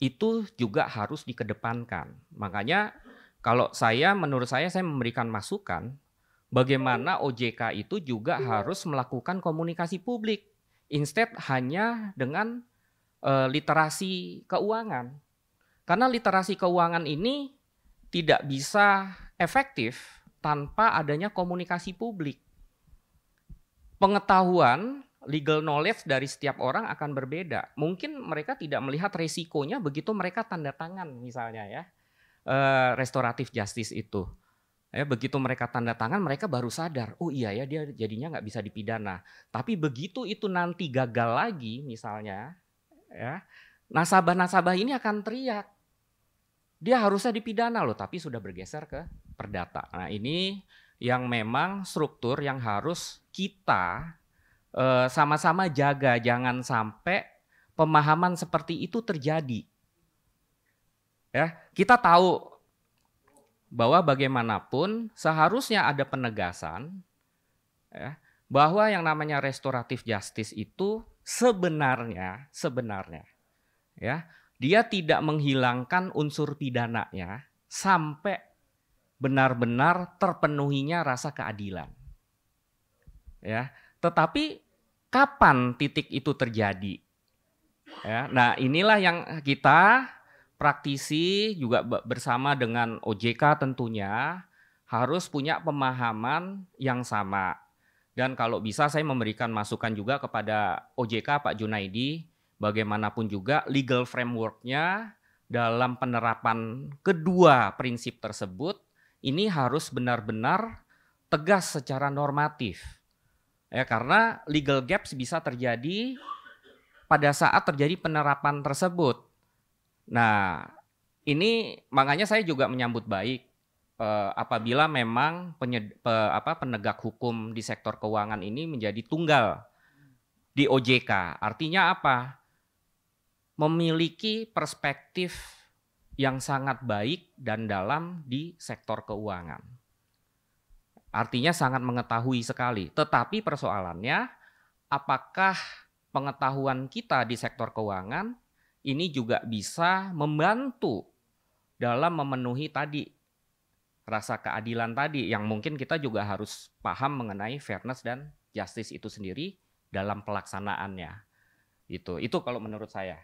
itu juga harus dikedepankan. Makanya kalau menurut saya memberikan masukan bagaimana OJK itu juga harus melakukan komunikasi publik. Instead hanya dengan literasi keuangan. Karena literasi keuangan ini tidak bisa efektif tanpa adanya komunikasi publik. Pengetahuan, legal knowledge dari setiap orang akan berbeda. Mungkin mereka tidak melihat resikonya begitu mereka tanda tangan misalnya ya, restoratif justice itu. Ya, begitu mereka tanda tangan mereka baru sadar, oh iya ya dia jadinya nggak bisa dipidana. Tapi begitu itu nanti gagal lagi misalnya, ya nasabah-nasabah ini akan teriak, dia harusnya dipidana loh, tapi sudah bergeser ke perdata. Nah ini yang memang struktur yang harus kita sama-sama jaga, jangan sampai pemahaman seperti itu terjadi. Ya, kita tahu bahwa bagaimanapun seharusnya ada penegasan ya, bahwa yang namanya restoratif justice itu sebenarnya ya, dia tidak menghilangkan unsur pidananya sampai benar-benar terpenuhinya rasa keadilan. Ya, tetapi kapan titik itu terjadi? Ya, nah inilah yang kita praktisi juga bersama dengan OJK tentunya harus punya pemahaman yang sama. Dan kalau bisa saya memberikan masukan juga kepada OJK Pak Junaidi, bagaimanapun juga legal framework-nya dalam penerapan kedua prinsip tersebut ini harus benar-benar tegas secara normatif. Ya, karena legal gaps bisa terjadi pada saat terjadi penerapan tersebut. Nah, ini makanya saya juga menyambut baik apabila memang penegak hukum di sektor keuangan ini menjadi tunggal di OJK. Artinya apa? Memiliki perspektif yang sangat baik dan dalam di sektor keuangan. Artinya sangat mengetahui sekali. Tetapi persoalannya, apakah pengetahuan kita di sektor keuangan ini juga bisa membantu dalam memenuhi tadi rasa keadilan tadi yang mungkin kita juga harus paham mengenai fairness dan justice itu sendiri dalam pelaksanaannya. Itu kalau menurut saya.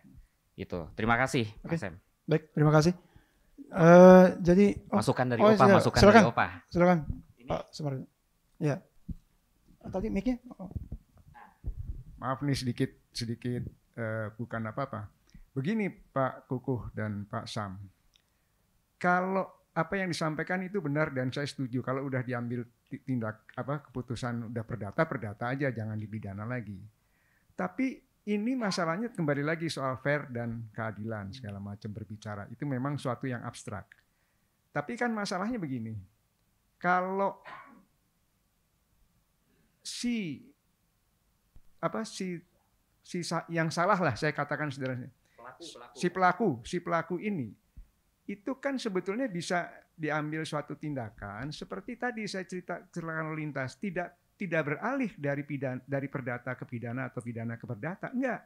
Itu. Terima kasih, Mas Sem. Baik, terima kasih. Jadi masukan dari Opa, masukan silakan, dari Opa. Silakan. Pak Sumardi. Ya. Tadi mic-nya? Maaf nih sedikit bukan apa-apa. Begini Pak Kukuh dan Pak Sam. Kalau apa yang disampaikan itu benar dan saya setuju, kalau udah diambil keputusan udah perdata aja, jangan dipidana lagi. Tapi ini masalahnya kembali lagi soal fair dan keadilan segala macam berbicara. Itu memang suatu yang abstrak. Tapi kan masalahnya begini. Kalau yang salah lah saya katakan sederhananya. Si pelaku ini itu kan sebetulnya bisa diambil suatu tindakan seperti tadi saya cerita kecelakaan lalu lintas, tidak beralih dari perdata ke pidana atau pidana ke perdata, enggak.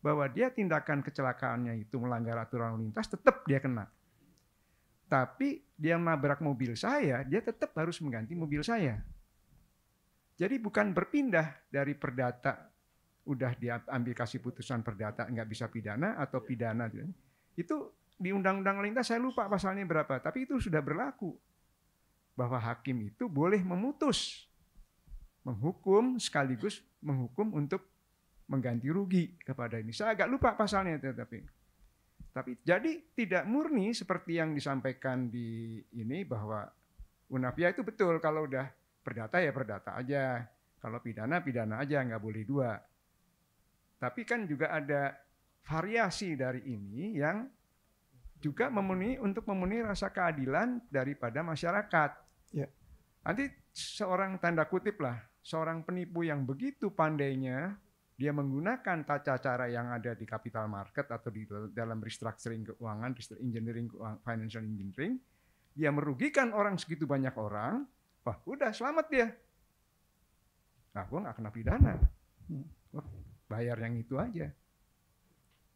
Bahwa dia tindakan kecelakaannya itu melanggar aturan lalu lintas, tetap dia kena. Tapi dia nabrak mobil saya, dia tetap harus mengganti mobil saya. Jadi bukan berpindah dari perdata, udah diambil kasih putusan perdata nggak bisa pidana atau pidana. Itu di Undang-Undang Lalu Lintas saya lupa pasalnya berapa, tapi itu sudah berlaku. Bahwa hakim itu boleh memutus, menghukum sekaligus menghukum untuk mengganti rugi kepada ini. Saya agak lupa pasalnya tapi jadi tidak murni seperti yang disampaikan di ini bahwa Unavia itu betul kalau udah perdata ya perdata aja, kalau pidana aja, nggak boleh dua. Tapi kan juga ada variasi dari ini yang juga memenuhi rasa keadilan daripada masyarakat. Ya. Nanti seorang tanda kutip lah, seorang penipu yang begitu pandainya, dia menggunakan tata cara yang ada di capital market atau di dalam restructuring keuangan, financial engineering, dia merugikan orang segitu banyak orang, wah udah selamat dia. Nah gue nggak kena pidana, bayar yang itu aja.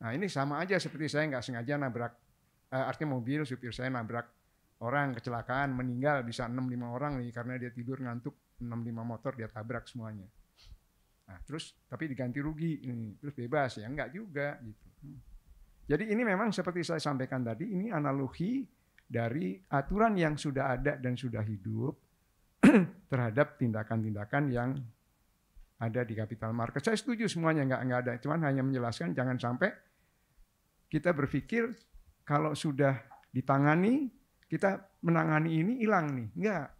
Nah ini sama aja seperti saya nggak sengaja nabrak, artinya mobil supir saya nabrak orang kecelakaan meninggal bisa 6-5 orang nih karena dia tidur ngantuk 6-5 motor dia tabrak semuanya. Nah, terus tapi diganti rugi ini, terus bebas ya enggak juga gitu. Jadi ini memang seperti saya sampaikan tadi, ini analogi dari aturan yang sudah ada dan sudah hidup terhadap tindakan-tindakan yang ada di capital market. Saya setuju semuanya, enggak ada, cuman hanya menjelaskan jangan sampai kita berpikir kalau sudah ditangani, kita menangani ini hilang nih. Enggak,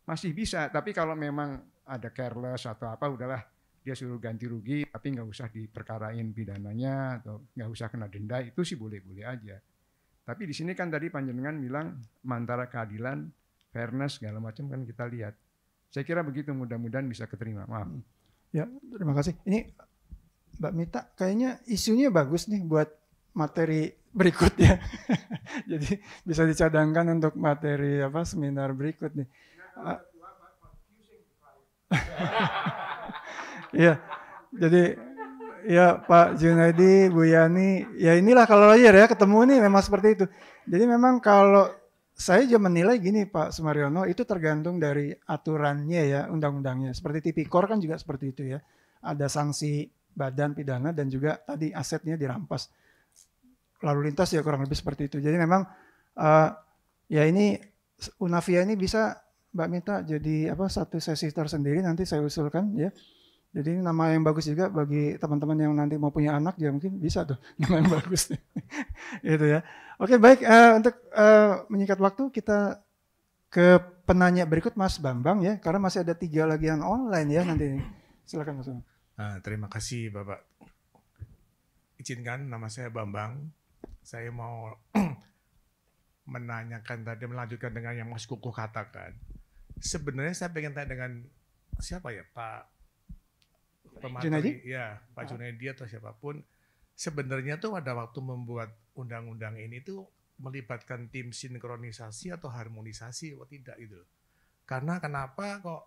masih bisa, tapi kalau memang ada careless atau apa, udahlah dia suruh ganti rugi, tapi nggak usah diperkarain pidananya atau nggak usah kena denda, itu sih boleh-boleh aja. Tapi di sini kan tadi panjenengan bilang antara keadilan, fairness segala macam kan kita lihat. Saya kira begitu, mudah-mudahan bisa keterima. Maaf. Ya, terima kasih. Ini Mbak Mita kayaknya isunya bagus nih buat materi berikutnya. Jadi bisa dicadangkan untuk materi seminar berikut nih. Iya, jadi ya Pak Junaidi, Bu Yani, ya inilah kalau lawyer ya ketemu nih memang seperti itu. Jadi memang kalau saya juga menilai gini Pak Sumaryono, itu tergantung dari aturannya ya, undang-undangnya. Seperti Tipikor kan juga seperti itu ya. Ada sanksi badan pidana dan juga tadi asetnya dirampas. Lalu lintas ya kurang lebih seperti itu. Jadi memang ya ini Unavia ini bisa Mbak Mita jadi satu sesi tersendiri, nanti saya usulkan ya. Jadi ini nama yang bagus juga bagi teman-teman yang nanti mau punya anak, ya mungkin bisa tuh nama yang bagus. Gitu ya. Oke, baik, untuk menyingkat waktu kita ke penanya berikut Mas Bambang ya, karena masih ada 3 lagi yang online ya nanti. Silakan Mas Bambang. Terima kasih Bapak. Izinkan, nama saya Bambang. Saya mau menanyakan tadi, melanjutkan dengan yang Mas Kukuh katakan. Sebenarnya saya pengen tanya dengan siapa ya, Pak Junaidi? Ya, Pak Junaidi atau siapapun. Sebenarnya tuh pada waktu membuat undang-undang ini tuh melibatkan tim sinkronisasi atau harmonisasi atau tidak gitu. Karena kenapa kok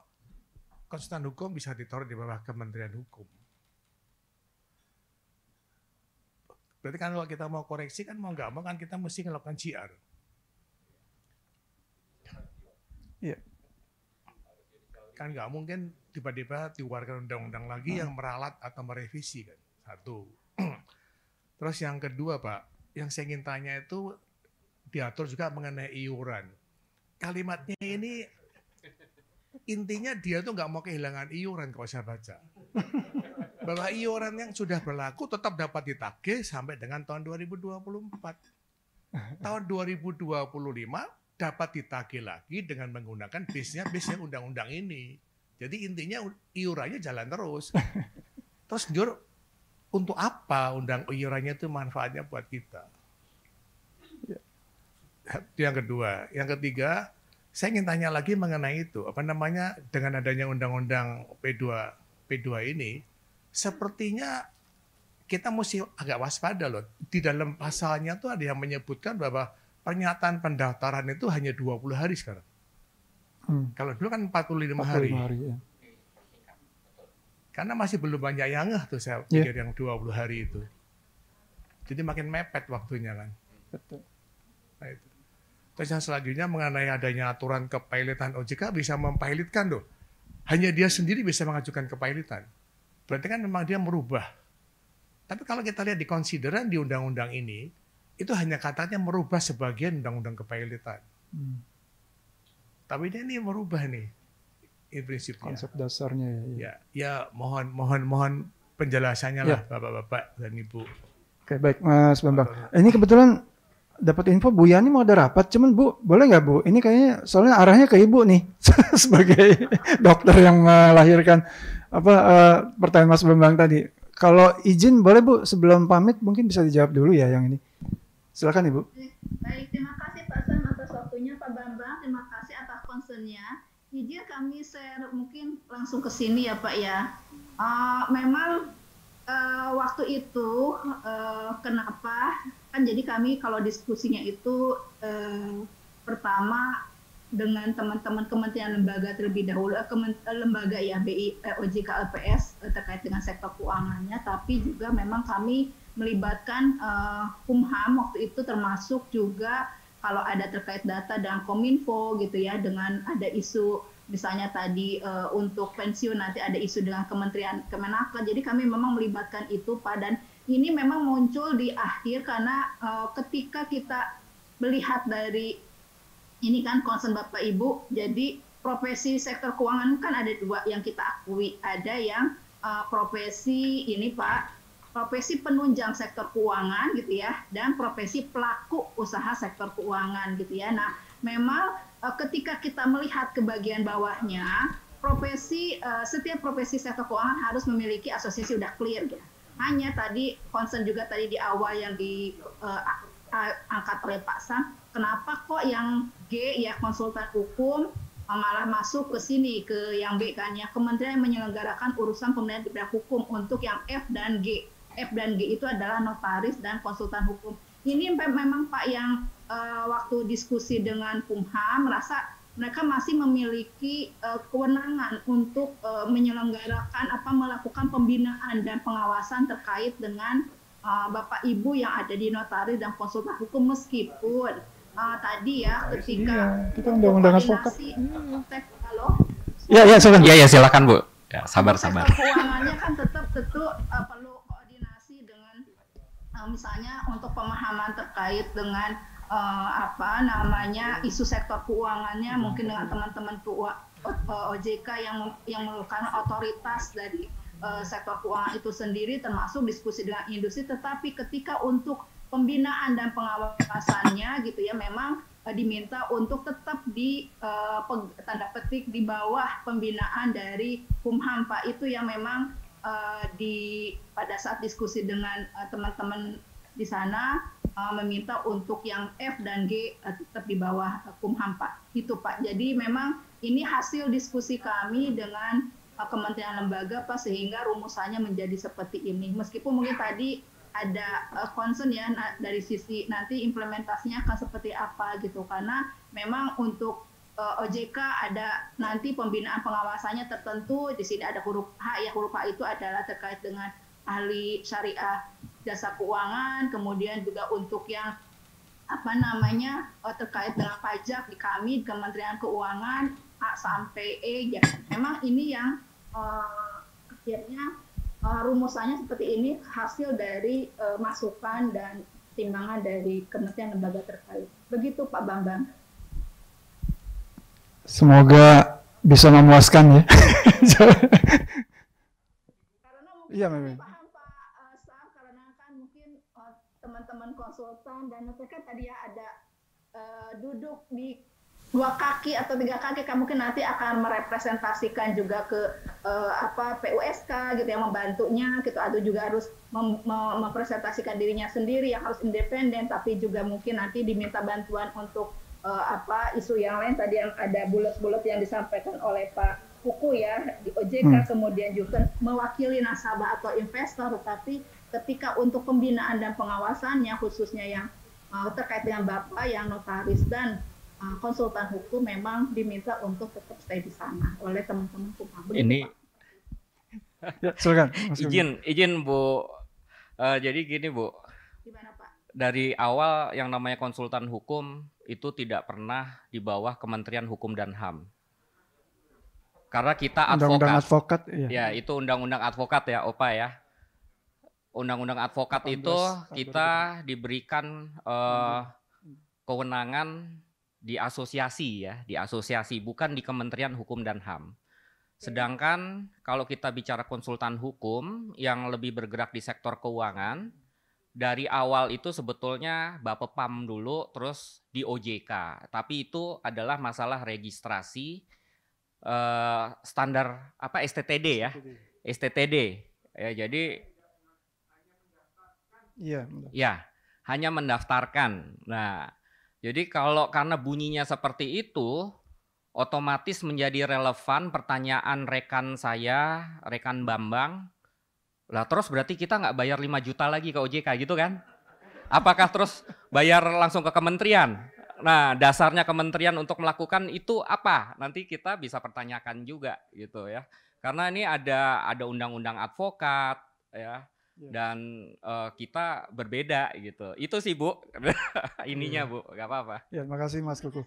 konsultan hukum bisa ditaruh di bawah Kementerian Hukum? Berarti kan kalau kita mau koreksi kan mau nggak mau kan kita mesti melakukan GR. Iya. Kan nggak mungkin tiba-tiba dikeluarkan undang-undang lagi yang meralat atau merevisi kan. Satu. Terus yang kedua Pak, yang saya ingin tanya itu diatur juga mengenai iuran. Kalimatnya ini intinya dia tuh nggak mau kehilangan iuran kalau saya baca. Bahwa iuran yang sudah berlaku tetap dapat ditagih sampai dengan tahun 2024. Tahun 2025 dapat ditagih lagi dengan menggunakan base-nya undang-undang ini. Jadi intinya iurannya jalan terus. Terus jujur, untuk apa iurannya itu manfaatnya buat kita? Itu yang kedua. Yang ketiga, saya ingin tanya lagi mengenai itu. Dengan adanya undang-undang P2 ini, sepertinya kita mesti agak waspada loh. Di dalam pasalnya tuh ada yang menyebutkan bahwa pernyataan pendaftaran itu hanya 20 hari sekarang. Kalau dulu kan 45 hari. Ya. Karena masih belum banyak yang tuh saya pikir yang 20 hari itu. Jadi makin mepet waktunya kan. Betul. Nah, itu. Terus yang selanjutnya mengenai adanya aturan kepailitan OJK bisa mempailitkan loh. Hanya dia sendiri bisa mengajukan kepailitan. Berarti kan memang dia merubah. Tapi kalau kita lihat di konsideran di undang-undang ini, itu hanya katanya merubah sebagian undang-undang kepailitan. Tapi dia ini merubah nih, ini prinsipnya. Konsep dasarnya ya mohon penjelasannya lah Bapak-Bapak dan Ibu. Oke, baik Mas Bambang. Ini kebetulan dapat info Bu Yani mau ada rapat, cuman Bu boleh nggak Bu? Ini kayaknya soalnya arahnya ke Ibu nih sebagai dokter yang melahirkan pertanyaan Mas Bambang tadi. Kalau izin boleh Bu, sebelum pamit mungkin bisa dijawab dulu ya yang ini. Silakan Ibu. Baik, terima kasih Pak Sam atas waktunya, Pak Bambang. Terima kasih atas concern-nya. Izin kami share mungkin langsung ke sini ya Pak ya. Memang waktu itu kenapa kan jadi kami kalau diskusinya itu pertama dengan teman-teman kementerian lembaga terlebih dahulu, lembaga ya BI, OJK, LPS terkait dengan sektor keuangannya, tapi juga memang kami melibatkan Kumham waktu itu, termasuk juga kalau ada terkait data dan Kominfo gitu ya, dengan ada isu misalnya tadi untuk pensiun nanti ada isu dengan Kementerian Kemenaker. Jadi kami memang melibatkan itu Pak, dan ini memang muncul di akhir karena ketika kita melihat dari ini kan concern Bapak Ibu, jadi profesi sektor keuangan kan ada dua yang kita akui, ada yang profesi ini Pak, profesi penunjang sektor keuangan gitu ya, dan profesi pelaku usaha sektor keuangan gitu ya. Nah, memang ketika kita melihat ke bagian bawahnya, setiap profesi sektor keuangan harus memiliki asosiasi udah clear gitu. Hanya tadi concern juga tadi di awal yang diangkat oleh Pak Sam, kenapa kok yang G ya konsultan hukum malah masuk ke sini, ke yang B kan ya, kementerian yang menyelenggarakan urusan pembinaan di bidang hukum untuk yang F dan G. F dan G itu adalah notaris dan konsultan hukum. Ini memang Pak yang waktu diskusi dengan Kumham merasa mereka masih memiliki kewenangan untuk menyelenggarakan melakukan pembinaan dan pengawasan terkait dengan Bapak Ibu yang ada di notaris dan konsultan hukum, meskipun tadi ya ketika kita undang-undang advokat. Halo? Ya silakan Bu. Ya, sabar. Sektor keuangannya kan tetap perlu koordinasi dengan misalnya untuk pemahaman terkait dengan isu sektor keuangannya mungkin dengan teman-teman OJK yang merupakan otoritas dari sektor keuangan itu sendiri, termasuk diskusi dengan industri. Tetapi ketika untuk pembinaan dan pengawasannya gitu ya, memang diminta untuk tetap di tanda petik di bawah pembinaan dari Kumham Pak. Itu yang memang pada saat diskusi dengan teman-teman di sana meminta untuk yang F dan G tetap di bawah Kumham Pak. Itu Pak. Jadi memang ini hasil diskusi kami dengan kementerian lembaga Pak, sehingga rumusannya menjadi seperti ini. Meskipun mungkin tadi ada concern ya dari sisi nanti implementasinya akan seperti apa gitu, karena memang untuk OJK ada nanti pembinaan pengawasannya tertentu. Di sini ada huruf H ya, huruf H itu adalah terkait dengan ahli syariah jasa keuangan, kemudian juga untuk yang terkait dengan pajak di kami Kementerian Keuangan A sampai E ya. Memang ini yang akhirnya rumusannya seperti ini hasil dari masukan dan timbangan dari kementerian lembaga terkait. Begitu Pak Bambang. Semoga bisa memuaskan ya. Karena mungkin Iya, memang. paham Pak Sam, karena kan mungkin teman-teman konsultan dan kan tadi ya ada duduk di 2 kaki atau 3 kaki, kan mungkin nanti akan merepresentasikan juga ke PUSK gitu yang membantunya gitu, atau juga harus mempresentasikan dirinya sendiri yang harus independen, tapi juga mungkin nanti diminta bantuan untuk isu yang lain tadi yang ada bulat-bulat yang disampaikan oleh Pak Kuku ya di OJK, kemudian juga mewakili nasabah atau investor. Tetapi ketika untuk pembinaan dan pengawasannya khususnya yang terkait dengan Bapak yang notaris dan konsultan hukum memang diminta untuk tetap stay di sana oleh teman-teman hukum. Ini Ya, silakan. izin Bu. Jadi gini Bu. Gimana Pak? Dari awal yang namanya konsultan hukum itu tidak pernah di bawah Kementerian Hukum dan HAM. Karena kita Undang-undang advokat. advokat, iya. Ya, itu undang-undang advokat ya, OPA ya. Undang-undang advokat 18 itu kita diberikan kewenangan di asosiasi ya, di asosiasi, bukan di Kementerian Hukum dan HAM. Sedangkan kalau kita bicara konsultan hukum yang lebih bergerak di sektor keuangan, dari awal itu sebetulnya Bapepam dulu, terus di OJK. Tapi itu adalah masalah registrasi standar STTD ya, STTD. Ya, jadi ya hanya mendaftarkan. Nah, jadi karena bunyinya seperti itu, otomatis menjadi relevan pertanyaan rekan saya, rekan Bambang. Lah terus berarti kita nggak bayar 5 juta lagi ke OJK gitu kan? Apakah terus bayar langsung ke kementerian? Nah, dasarnya kementerian untuk melakukan itu apa? Nanti kita bisa pertanyakan juga gitu ya. Karena ini ada undang-undang advokat ya. Dan kita berbeda gitu. Itu sih Bu, ininya Bu, nggak apa-apa. Ya, makasih Mas Kuku.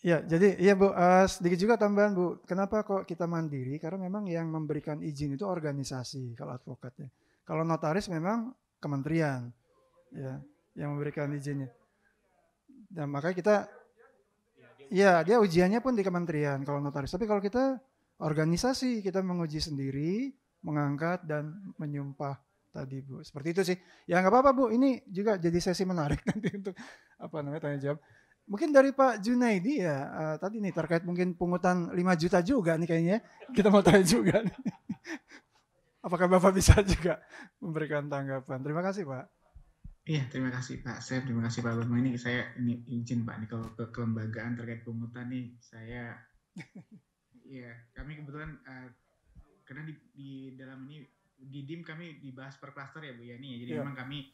Ya, jadi iya Bu, sedikit juga tambahan Bu. Kenapa kok kita mandiri? Karena memang yang memberikan izin itu organisasi kalau advokatnya. Kalau notaris memang kementerian, ya, yang memberikan izinnya. Dan makanya kita, ya dia ujiannya pun di kementerian kalau notaris. Tapi kalau kita organisasi, kita menguji sendiri, mengangkat dan menyumpah tadi Bu. Seperti itu sih. Ya nggak apa-apa Bu, ini juga jadi sesi menarik nanti untuk apa namanya tanya jawab. Mungkin dari Pak Junaidi ya, tadi nih terkait mungkin pungutan 5 juta juga nih kayaknya. Kita mau tanya juga nih. Apakah Bapak bisa juga memberikan tanggapan? Terima kasih Pak. Iya, terima kasih Pak Sam, terima kasih Pak Bambang. Ini saya ini izin Pak nih kalau ke kelembagaan terkait pungutan nih, saya iya kami kebetulan karena di dalam ini di DIM kami dibahas per klaster ya Bu ya nih. Jadi memang kami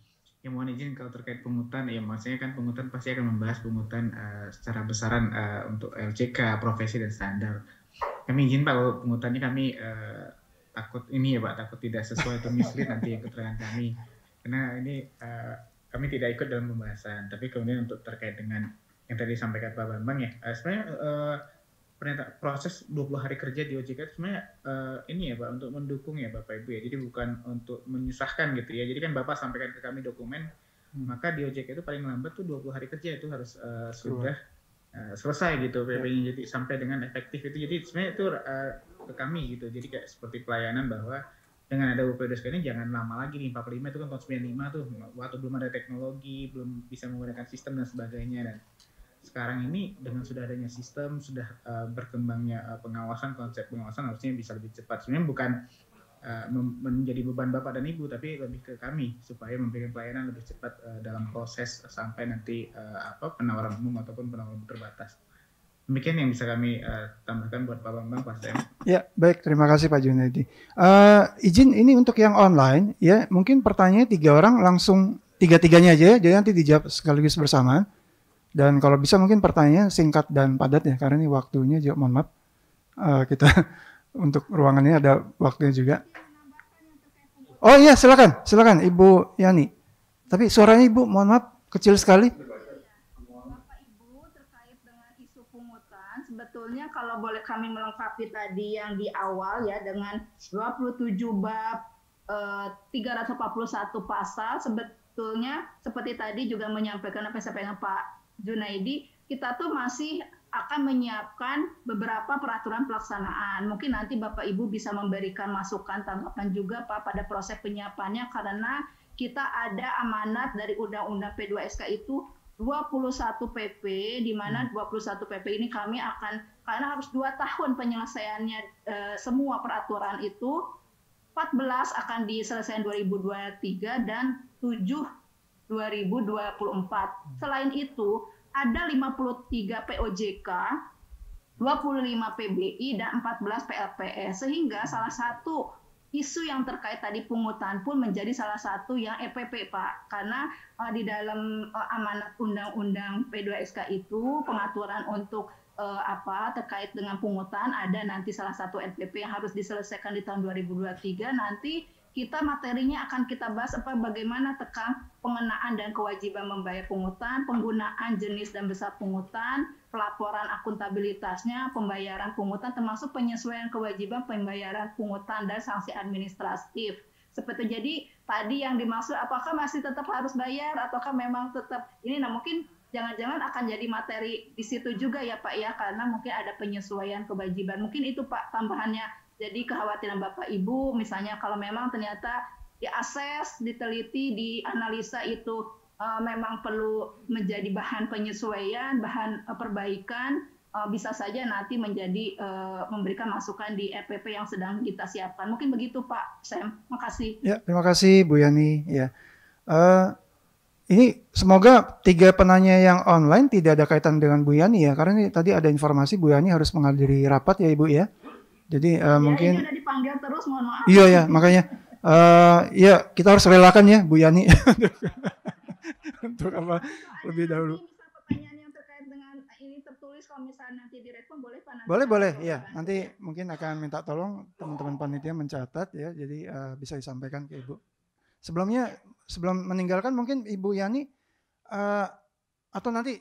yang mohon izin kalau terkait pungutan ya maksudnya kan pungutan pasti akan membahas pungutan secara besaran untuk LCK, profesi dan standar. Kami izin Pak kalau pungutannya kami takut ini ya Pak, takut tidak sesuai atau mislead nanti keterangan kami. Karena ini kami tidak ikut dalam pembahasan, tapi kemudian untuk terkait dengan yang tadi disampaikan Pak Bambang ya, sebenarnya proses 20 hari kerja di OJK sebenarnya ini ya Pak, untuk mendukung ya Bapak Ibu ya, jadi bukan untuk menyusahkan gitu ya. Jadi kan Bapak sampaikan ke kami dokumen, maka di OJK itu paling lambat tuh 20 hari kerja itu harus sudah selesai gitu PP-nya, jadi sampai dengan efektif itu. Jadi sebenarnya itu ke kami gitu, jadi kayak seperti pelayanan bahwa dengan ada UPDSK ini jangan lama lagi nih, 45 itu kan tahun 95 tuh, waktu belum ada teknologi, belum bisa menggunakan sistem dan sebagainya. Dan sekarang ini dengan sudah adanya sistem, sudah berkembangnya pengawasan, konsep pengawasan harusnya bisa lebih cepat. Sebenarnya bukan menjadi beban Bapak dan Ibu, tapi lebih ke kami supaya memberikan pelayanan lebih cepat dalam proses sampai nanti penawaran umum ataupun penawaran terbatas. Demikian yang bisa kami tambahkan buat Pak Bambang, Pak Sam. Ya, baik. Terima kasih Pak Junaidi. Izin ini untuk yang online, ya mungkin pertanyaannya 3 orang langsung 3-3-nya aja ya, jadi nanti dijawab sekaligus bersamaan. Dan kalau bisa mungkin pertanyaannya singkat dan padat ya, karena ini waktunya juga, mohon maaf. Kita untuk ruangan ini ada waktunya juga. Oh iya, silakan Ibu Yani. Tapi suaranya Ibu, mohon maaf, kecil sekali. Sebetulnya kalau boleh kami melengkapi tadi yang di awal ya dengan 27 bab 341 pasal, sebetulnya seperti tadi juga menyampaikan apa yang disampaikan Pak Junaidi, kita tuh masih akan menyiapkan beberapa peraturan pelaksanaan. Mungkin nanti Bapak Ibu bisa memberikan masukan tanggapan juga Pak pada proses penyiapannya, karena kita ada amanat dari Undang-Undang P2SK itu 21 PP, di mana 21 PP ini kami akan, karena harus 2 tahun penyelesaiannya semua peraturan itu, 14 akan diselesaikan 2023 dan 7 2024. Selain itu, ada 53 POJK, 25 PBI, dan 14 PLPS. Sehingga salah satu isu yang terkait tadi pungutan pun menjadi salah satu yang EPP Pak, karena di dalam amanat Undang-Undang P2SK itu pengaturan untuk terkait dengan pungutan ada nanti salah satu NPP yang harus diselesaikan di tahun 2023. Nanti kita materinya akan kita bahas bagaimana tekan pengenaan dan kewajiban membayar pungutan, penggunaan jenis dan besar pungutan, pelaporan akuntabilitasnya, pembayaran pungutan, termasuk penyesuaian kewajiban pembayaran pungutan dan sanksi administratif. Seperti jadi tadi yang dimaksud apakah masih tetap harus bayar ataukah memang tetap ini, nah mungkin jangan-jangan akan jadi materi di situ juga ya Pak ya, karena mungkin ada penyesuaian kewajiban. Mungkin itu Pak tambahannya. Jadi kekhawatiran Bapak Ibu misalnya kalau memang ternyata diakses, diteliti, dianalisa itu memang perlu menjadi bahan penyesuaian, bahan perbaikan, bisa saja nanti menjadi memberikan masukan di RPP yang sedang kita siapkan. Mungkin begitu Pak Sam. Makasih. Ya, terima kasih Bu Yani. Ya. Ini semoga 3 penanya yang online tidak ada kaitan dengan Bu Yani ya, karena ini tadi ada informasi Bu Yani harus menghadiri rapat ya Ibu ya. Jadi mungkin udah dipanggil terus, mohon maaf. Iya ya, makanya ya kita harus relakan ya Bu Yani untuk apa lebih dahulu. Pertanyaan yang terkait dengan ini tertulis, kalau misalnya nanti direspon boleh Pak? Boleh ya. Nanti mungkin akan minta tolong teman-teman panitia mencatat ya, jadi bisa disampaikan ke Ibu. Sebelum meninggalkan mungkin Ibu Yani atau nanti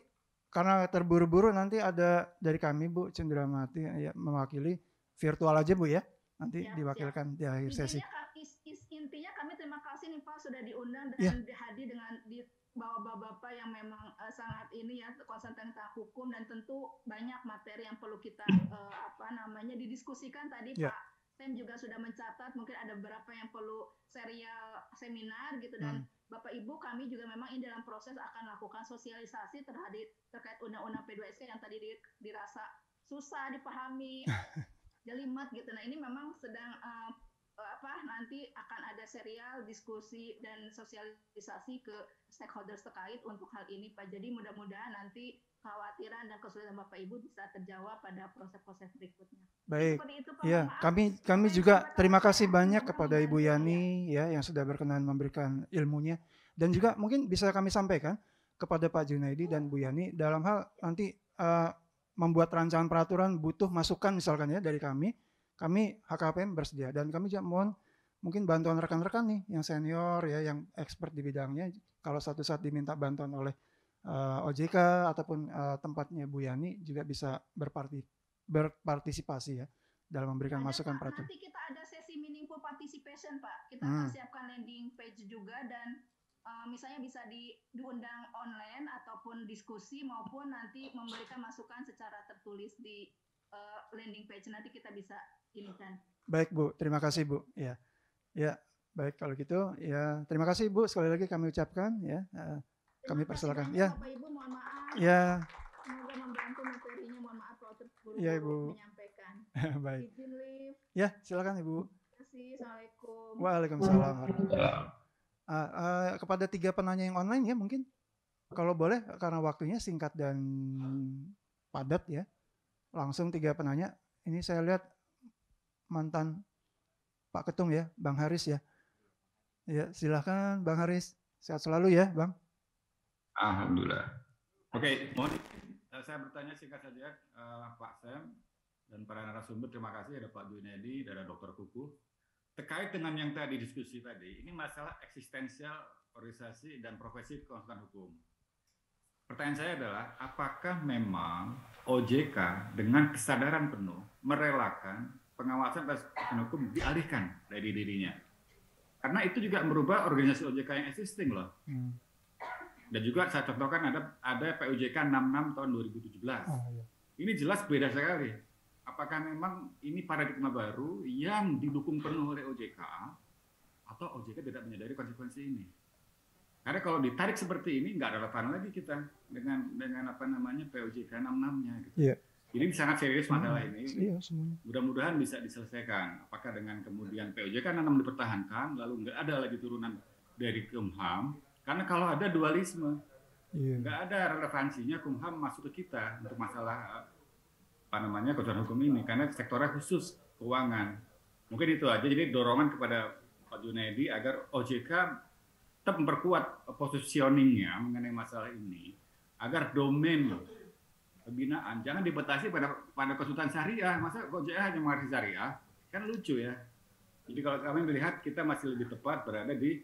karena terburu-buru nanti ada dari kami Bu Cendramati ya, mewakili virtual aja Bu ya. Nanti Siap, diwakilkan di akhir sesi. Intinya kami terima kasih nih Pak sudah diundang dan hadir dengan di bapak-bapak yang memang sangat ini ya konsen tentang hukum, dan tentu banyak materi yang perlu kita didiskusikan tadi Pak Sam juga sudah mencatat, mungkin ada beberapa yang perlu serial seminar gitu, dan Bapak Ibu kami juga memang ini dalam proses akan lakukan sosialisasi terkait undang-undang P2SK yang tadi dirasa susah dipahami, jelimet gitu. Nah ini memang sedang nanti akan ada serial diskusi dan sosialisasi ke stakeholders terkait untuk hal ini Pak. Jadi mudah-mudahan nanti kekhawatiran dan kesulitan Bapak Ibu bisa terjawab pada proses-proses berikutnya. Baik. Itu, Pak. Ya, kami juga terima kasih banyak kepada Ibu Yani ya yang sudah berkenan memberikan ilmunya, dan juga mungkin bisa kami sampaikan kepada Pak Junaidi dan Bu Yani dalam hal nanti membuat rancangan peraturan butuh masukan misalkan ya dari kami HKPM bersedia, dan kami juga mohon mungkin bantuan rekan-rekan nih yang senior ya yang expert di bidangnya, kalau suatu saat diminta bantuan oleh OJK ataupun tempatnya Bu Yani juga bisa berpartisipasi ya dalam memberikan masukan peraturan. Nanti kita ada sesi meaningful participation Pak, kita akan siapkan landing page juga, dan misalnya bisa diundang online ataupun diskusi maupun nanti memberikan masukan secara tertulis di landing page, nanti kita bisa ini kan. Baik Bu, terima kasih Bu. Ya, baik kalau gitu ya terima kasih Bu sekali lagi kami ucapkan ya. Kami persilakan. Ya. Bapak Ibu mohon maaf. Ya. Semoga membantu materinya, mohon maaf kalau terburu-buru ya, Ibu menyampaikan. Baik. Izin live. Ya, silakan Ibu. Terima kasih. Assalamualaikum. Waalaikumsalam. Kepada 3 penanya yang online ya mungkin kalau boleh karena waktunya singkat dan padat ya. Langsung 3 penanya. Ini saya lihat mantan Pak Ketum ya, Bang Haris ya. Ya, silakan Bang Haris. Sehat selalu ya, Bang. Alhamdulillah. Oke, mohon saya bertanya singkat saja, Pak Sam dan para narasumber. Terima kasih ada Pak Junaidi, ada Dr. Kuku. Terkait dengan yang tadi diskusi tadi, ini masalah eksistensial organisasi dan profesi konsultan hukum. Pertanyaan saya adalah, apakah memang OJK dengan kesadaran penuh merelakan pengawasan atas hukum dialihkan dari dirinya? Karena itu juga merubah organisasi OJK yang existing loh. Dan juga saya contohkan ada POJK 66 tahun 2017. Ini jelas beda sekali. Apakah memang ini paradigma baru yang didukung penuh oleh OJK atau OJK tidak menyadari konsekuensi ini? Karena kalau ditarik seperti ini nggak relevan lagi kita dengan POJK 66-nya gitu. Yeah. Jadi sangat serius masalah ini. Mudah-mudahan bisa diselesaikan. Apakah dengan kemudian POJK 66 dipertahankan lalu nggak ada lagi turunan dari Kumham? Karena kalau ada dualisme, nggak ada relevansinya Kumham masuk ke kita untuk masalah konsultan hukum ini, karena sektornya khusus keuangan. Mungkin itu aja. Jadi dorongan kepada Pak Junaidi agar OJK tetap memperkuat positioningnya mengenai masalah ini, agar domain pembinaan jangan dibatasi pada konsultan syariah. Masa OJK hanya mengerti syariah? Kan lucu ya. Jadi kalau kami melihat kita masih lebih tepat berada di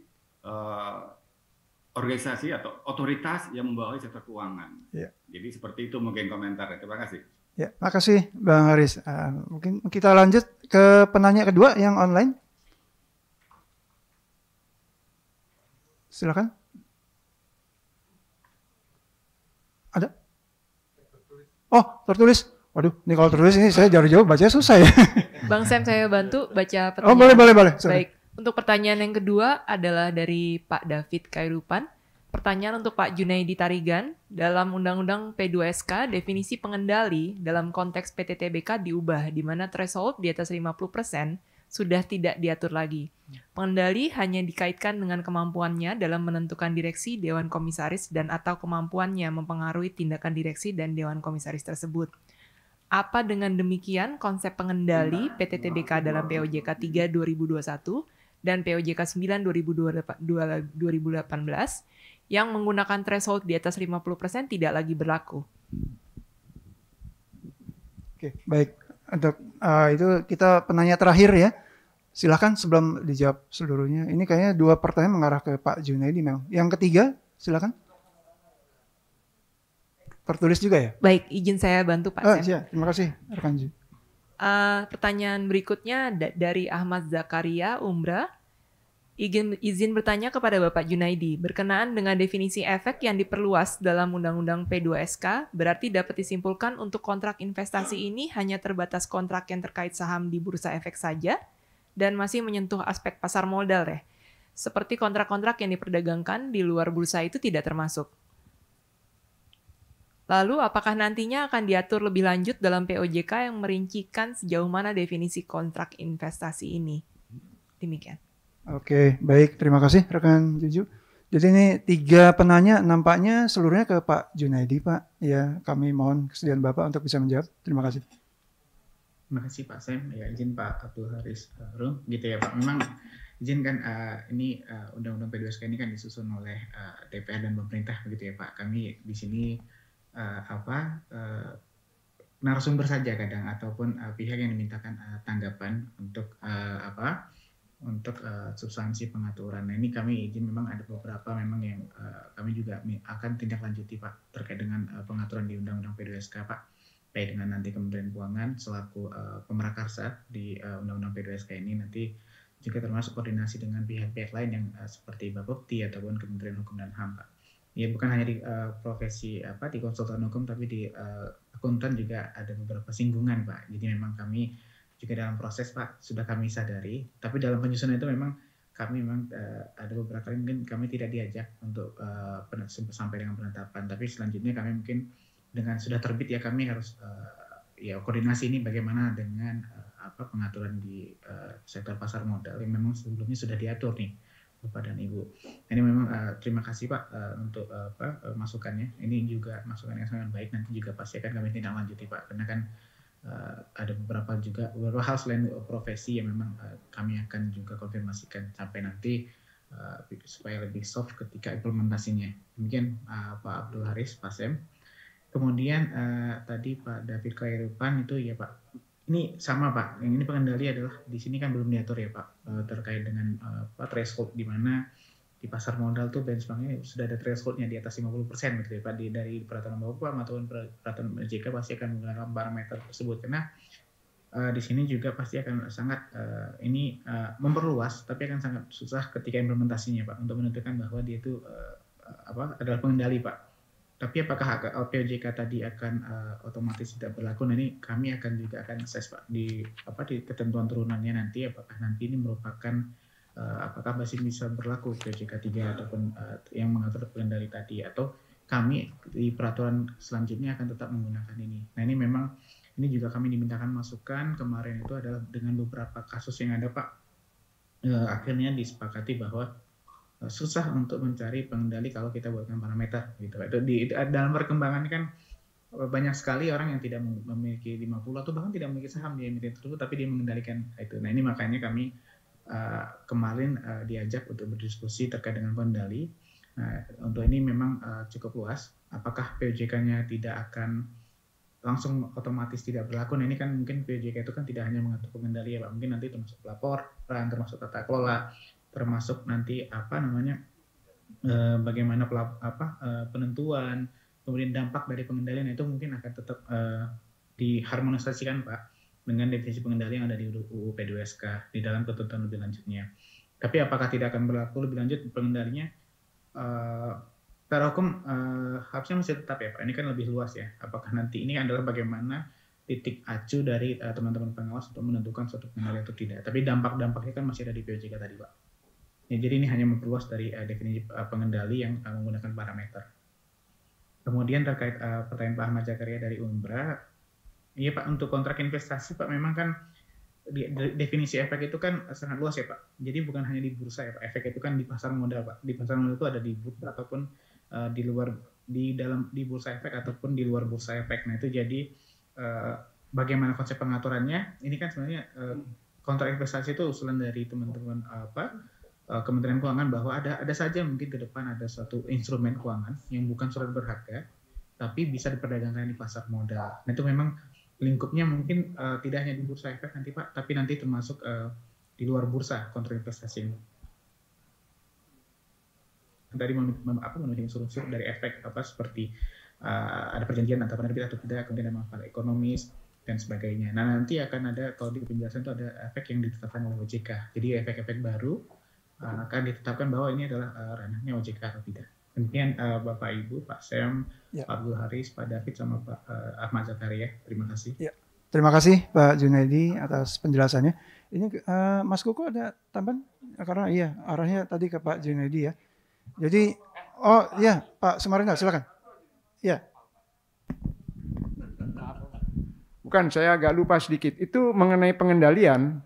organisasi atau otoritas yang membawahi sektor keuangan. Yeah. Jadi seperti itu mungkin komentarnya. Terima kasih. Ya, makasih Bang Haris. Mungkin kita lanjut ke penanya kedua yang online. Silakan. Ada? Oh, tertulis. Waduh, ini kalau tertulis ini saya jauh-jauh bacanya susah ya. Bang Sam, saya bantu baca pertanyaan. Oh, boleh. Sorry. Baik. Untuk pertanyaan yang kedua adalah dari Pak David Kairupan. Pertanyaan untuk Pak Junaidi Tarigan. Dalam Undang-Undang P2SK, definisi pengendali dalam konteks PTTBK diubah, di mana threshold di atas 50% sudah tidak diatur lagi. Pengendali hanya dikaitkan dengan kemampuannya dalam menentukan direksi Dewan Komisaris dan atau kemampuannya mempengaruhi tindakan direksi dan Dewan Komisaris tersebut. Apa dengan demikian konsep pengendali PTTBK dalam POJK 3 2021 dan POJK 9 2018 yang menggunakan threshold di atas 50% tidak lagi berlaku? Oke, baik. Untuk itu kita penanya terakhir ya. Silakan sebelum dijawab seluruhnya. Ini kayaknya 2 pertanyaan mengarah ke Pak Junaidi memang. Yang ketiga, silakan. tertulis juga ya? Baik, izin saya bantu Pak Sam. Siap. Terima kasih rekan Ju. Pertanyaan berikutnya dari Ahmad Zakaria Umbra. Izin bertanya kepada Bapak Junaidi, berkenaan dengan definisi efek yang diperluas dalam Undang-Undang P2SK, berarti dapat disimpulkan untuk kontrak investasi ini hanya terbatas kontrak yang terkait saham di bursa efek saja, dan masih menyentuh aspek pasar modal ya. Seperti kontrak-kontrak yang diperdagangkan di luar bursa itu tidak termasuk. Lalu, apakah nantinya akan diatur lebih lanjut dalam POJK yang merincikan sejauh mana definisi kontrak investasi ini? Demikian. Oke, baik. Terima kasih rekan Juju. Jadi ini 3 penanya nampaknya seluruhnya ke Pak Junaidi, Pak. Ya, kami mohon kesediaan Bapak untuk bisa menjawab. Terima kasih. Terima kasih Pak Sam. Ya, izin Pak Abdul Haris Rum. Gitu ya Pak. Memang izinkan ini Undang-Undang P2SK ini kan disusun oleh DPR dan pemerintah begitu ya Pak. Kami di sini narasumber saja kadang ataupun pihak yang dimintakan tanggapan untuk untuk substansi pengaturan. Nah ini kami izin memang ada beberapa memang yang kami juga akan tindak lanjuti Pak terkait dengan pengaturan di Undang-Undang P2SK Pak, baik dengan nanti Kementerian Keuangan selaku pemrakarsa di Undang-Undang P2SK ini, nanti juga termasuk koordinasi dengan pihak-pihak lain yang seperti Bapepti ataupun Kementerian Hukum dan HAM Pak. Ya bukan hanya di profesi di konsultan hukum, tapi di akuntan juga ada beberapa singgungan Pak. Jadi memang kami juga dalam proses Pak, sudah kami sadari, tapi dalam penyusunan itu memang kami ada beberapa kali mungkin kami tidak diajak untuk sampai dengan penetapan, tapi selanjutnya kami mungkin dengan sudah terbit ya kami harus koordinasi ini bagaimana dengan pengaturan di sektor pasar modal yang memang sebelumnya sudah diatur nih Bapak dan Ibu. Ini memang terima kasih Pak untuk masukannya. Ini juga masukan yang sangat baik, nanti juga pasti akan kami tindak lanjuti Pak, karena kan ada beberapa hal selain profesi yang memang kami akan juga konfirmasikan sampai nanti supaya lebih soft ketika implementasinya. Demikian Pak Abdul Haris, Pak Sam. Kemudian tadi Pak David Khairupan itu ya Pak, ini sama Pak, yang ini pengendali adalah di sini kan belum diatur ya Pak terkait dengan threshold di mana di pasar modal tuh benchmarknya sudah ada thresholdnya di atas 50% gitu ya Pak, dari peraturan Bapak maupun peraturan OJK pasti akan menggunakan parameter tersebut, karena di sini juga pasti akan sangat memperluas, tapi akan sangat susah ketika implementasinya Pak untuk menentukan bahwa dia itu adalah pengendali Pak. Tapi apakah POJK tadi akan otomatis tidak berlaku? Nah ini kami juga akan assess Pak di ketentuan turunannya nanti, apakah nanti ini merupakan apakah masih bisa berlaku POJK 3 ataupun yang mengatur pengendali tadi, atau kami di peraturan selanjutnya akan tetap menggunakan ini. Nah ini memang ini juga kami dimintakan masukan kemarin itu adalah dengan beberapa kasus yang ada Pak, akhirnya disepakati bahwa susah untuk mencari pengendali kalau kita buatkan parameter gitu. Itu dalam perkembangan kan banyak sekali orang yang tidak memiliki 50 atau bahkan tidak memiliki saham di emiten tersebut tapi dia mengendalikan itu. Nah ini makanya kami kemarin diajak untuk berdiskusi terkait dengan pengendali. Nah, untuk ini memang cukup luas. Apakah POJK-nya tidak akan langsung otomatis tidak berlaku? Nah, ini kan mungkin POJK itu kan tidak hanya mengatur pengendali ya Pak. Mungkin nanti termasuk pelaporan, termasuk tata kelola, termasuk nanti bagaimana penentuan, kemudian dampak dari pengendalian itu mungkin akan tetap diharmonisasikan Pak dengan definisi pengendalian yang ada di UU P2SK di dalam ketentuan lebih lanjutnya. Tapi apakah tidak akan berlaku lebih lanjut pengendalinya? Secara hukum harusnya masih tetap ya Pak. Ini kan lebih luas ya. Apakah nanti ini adalah bagaimana titik acu dari teman-teman pengawas untuk menentukan suatu pengendalian atau tidak. Tapi dampak-dampaknya kan masih ada di POJK tadi Pak. Ya, jadi ini hanya memperluas dari definisi pengendali yang menggunakan parameter. Kemudian terkait pertanyaan Pak Ahmad Zakaria dari Umbra. Iya Pak, untuk kontrak investasi Pak memang kan definisi efek itu kan sangat luas ya Pak. Jadi bukan hanya di bursa ya Pak. Efek itu kan di pasar modal Pak. Di pasar modal itu ada di bursa ataupun di bursa efek ataupun di luar bursa efek. Nah itu jadi bagaimana konsep pengaturannya? Ini kan sebenarnya kontrak investasi itu usulan dari teman-teman Kementerian Keuangan bahwa ada saja mungkin ke depan ada suatu instrumen keuangan yang bukan surat berharga tapi bisa diperdagangkan di pasar modal. Nah itu memang lingkupnya mungkin tidak hanya di bursa efek nanti Pak, tapi nanti termasuk di luar bursa kontrak investasi ini. Tadi memenuhi unsur-unsur dari efek seperti ada perjanjian antara penerbit atau tidak, kemudian ada manfaat ekonomis dan sebagainya. Nah, nanti akan ada, kalau di penjelasan itu ada efek yang ditetapkan oleh OJK. Jadi efek-efek baru akan ditetapkan bahwa ini adalah ranahnya OJK atau tidak. Demikian Bapak Ibu, Pak Sam, Pak Abdul Haris, Pak David, sama Pak Ahmad Zakaria. Terima kasih. Ya. Terima kasih Pak Junaidi atas penjelasannya. Ini Mas Kuku ada tambahan? Karena iya arahnya tadi ke Pak Junaidi ya. Jadi, oh ya Pak Sumarinda silakan. Ya. Bukan, saya agak lupa sedikit. Itu mengenai pengendalian,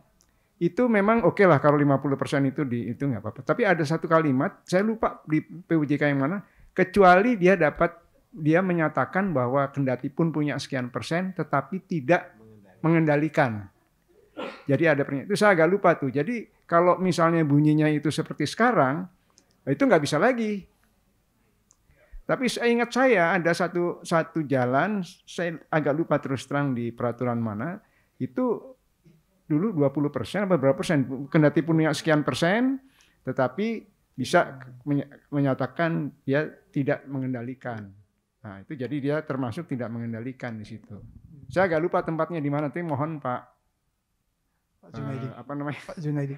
itu memang oke lah kalau 50% itu nggak apa-apa. Tapi ada satu kalimat, saya lupa di PUJK yang mana, kecuali dia menyatakan bahwa kendati pun punya sekian persen, tetapi tidak mengendalikan. Jadi ada pernyataan, itu saya agak lupa tuh. Jadi kalau misalnya bunyinya itu seperti sekarang, itu nggak bisa lagi. Tapi saya ingat ada satu jalan, saya agak lupa terus terang di peraturan mana, itu dulu 20% atau berapa persen, kendati punya sekian persen, tetapi bisa menyatakan dia tidak mengendalikan. Nah itu jadi dia termasuk tidak mengendalikan di situ. Saya agak lupa tempatnya di mana, tapi mohon Pak Junaidi. Apa namanya? Pak Junaidi.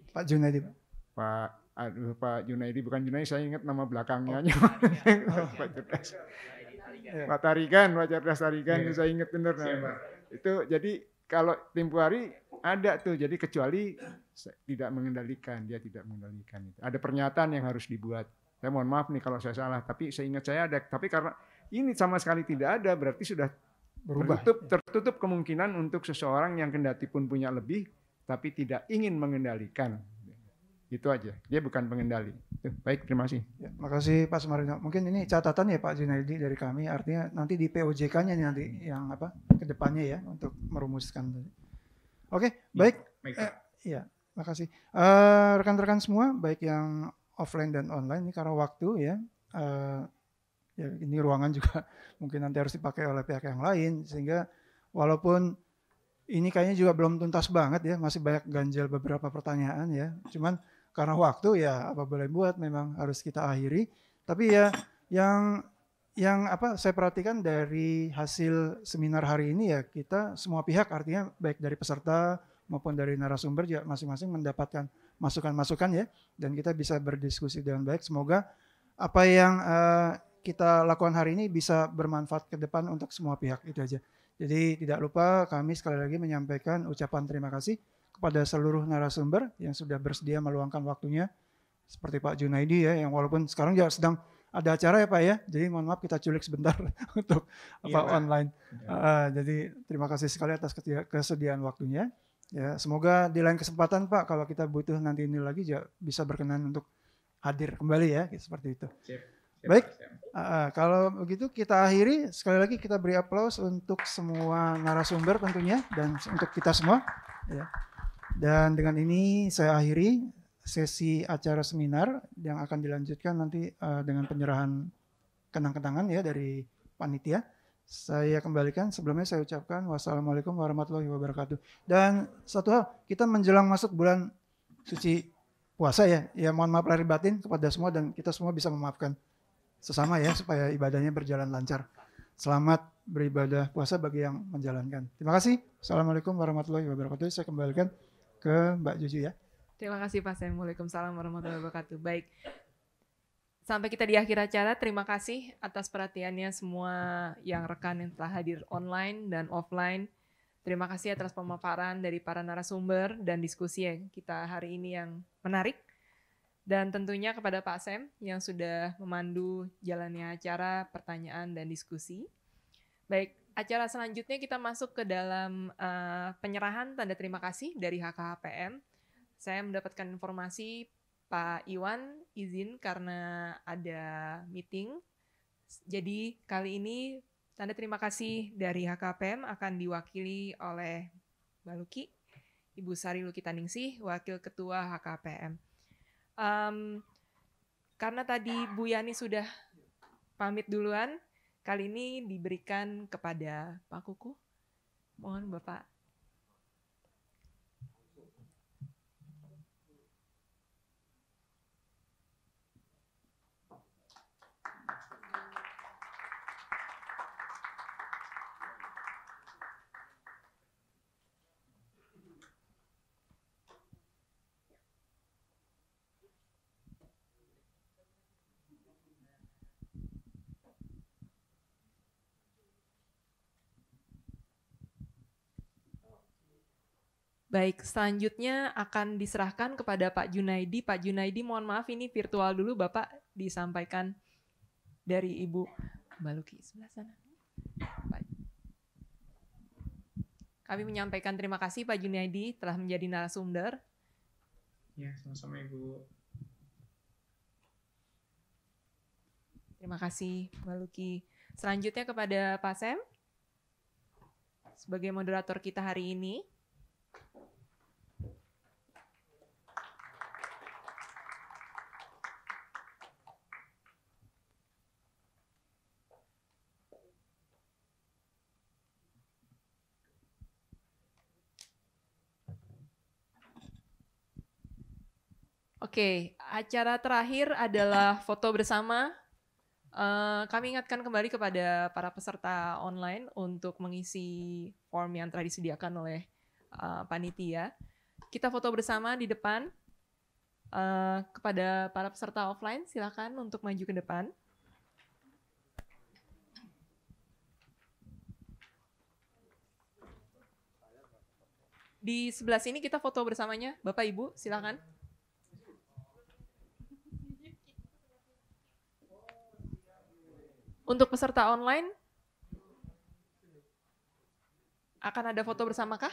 Pak Junaidi. Pak Junaidi, bukan Junaidi, saya ingat nama belakangnya. Pak Cerdas. Pak Tarigan, Pak Cerdas Tarigan, saya ingat benar. Itu jadi kalau tempo hari ada tuh, jadi kecuali tidak mengendalikan, dia tidak mengendalikan. Ada pernyataan yang harus dibuat. Saya mohon maaf nih kalau saya salah, tapi saya ingat saya ada. Tapi karena ini sama sekali tidak ada, berarti sudah berubah. Tertutup kemungkinan untuk seseorang yang kendati pun punya lebih, tapi tidak ingin mengendalikan. Itu aja, dia bukan pengendali. Baik, terima kasih. Ya, makasih Pak Sumarino. Mungkin ini catatan ya Pak Junaidi dari kami, artinya nanti di POJK-nya nanti yang ke depannya ya untuk merumuskan. Oke, baik. Ya, makasih. Rekan-rekan semua, baik yang offline dan online, ini karena waktu ya. Ya ini ruangan juga mungkin nanti harus dipakai oleh pihak yang lain, sehingga walaupun ini kayaknya juga belum tuntas banget ya, masih banyak ganjal beberapa pertanyaan ya. Cuman karena waktu ya apa boleh buat, memang harus kita akhiri. Tapi ya yang saya perhatikan dari hasil seminar hari ini ya, kita semua pihak, artinya baik dari peserta maupun dari narasumber juga masing-masing mendapatkan masukan-masukan ya, dan kita bisa berdiskusi dengan baik. Semoga apa yang kita lakukan hari ini bisa bermanfaat ke depan untuk semua pihak, itu aja. Jadi tidak lupa kami sekali lagi menyampaikan ucapan terima kasih kepada seluruh narasumber yang sudah bersedia meluangkan waktunya, seperti Pak Junaidi ya, yang walaupun sekarang juga sedang ada acara ya Pak ya, jadi mohon maaf kita culik sebentar untuk online. Jadi terima kasih sekali atas kesediaan waktunya. Ya, semoga di lain kesempatan Pak, kalau kita butuh nanti ini lagi ya bisa berkenan untuk hadir kembali ya, seperti itu. Baik, kalau begitu kita akhiri. Sekali lagi kita beri aplaus untuk semua narasumber tentunya dan untuk kita semua. Ya. Dan dengan ini saya akhiri sesi acara seminar yang akan dilanjutkan nanti dengan penyerahan kenang-kenangan ya dari panitia. Saya kembalikan, sebelumnya saya ucapkan wassalamualaikum warahmatullahi wabarakatuh. Dan satu hal, kita menjelang masuk bulan suci puasa ya, ya mohon maaf lahir batin kepada semua, dan kita semua bisa memaafkan sesama ya supaya ibadahnya berjalan lancar. Selamat beribadah puasa bagi yang menjalankan. Terima kasih. Assalamualaikum warahmatullahi wabarakatuh. Saya kembalikan ke Mbak Juju ya. Terima kasih Pak Sam. Waalaikumsalam warahmatullahi wabarakatuh. Baik. Sampai kita di akhir acara. Terima kasih atas perhatiannya semua yang rekan yang telah hadir online dan offline. Terima kasih atas pemaparan dari para narasumber dan diskusi yang kita hari ini yang menarik. Dan tentunya kepada Pak Sam yang sudah memandu jalannya acara, pertanyaan, dan diskusi. Baik, acara selanjutnya kita masuk ke dalam penyerahan tanda terima kasih dari HKHPM. Saya mendapatkan informasi Pak Iwan izin karena ada meeting. Jadi kali ini tanda terima kasih dari HKHPM akan diwakili oleh Mbak Luki, Ibu Sari Luki Taningsih, Wakil Ketua HKHPM. Karena tadi Bu Yani sudah pamit duluan, kali ini diberikan kepada Pak Kuku. Mohon Bapak. Baik, selanjutnya akan diserahkan kepada Pak Junaidi. Pak Junaidi, mohon maaf ini virtual dulu, Bapak disampaikan dari Ibu Mbak Luki sebelah sana. Kami menyampaikan terima kasih Pak Junaidi telah menjadi narasumber. Ya, sama-sama Ibu. Terima kasih Mbak Luki. Selanjutnya kepada Pak Sam sebagai moderator kita hari ini. Oke, acara terakhir adalah foto bersama. Kami ingatkan kembali kepada para peserta online untuk mengisi form yang telah disediakan oleh panitia. Kita foto bersama di depan. Kepada para peserta offline, silakan untuk maju ke depan. Di sebelah sini kita foto bersamanya, Bapak Ibu, silakan. Untuk peserta online, akan ada foto bersama kah?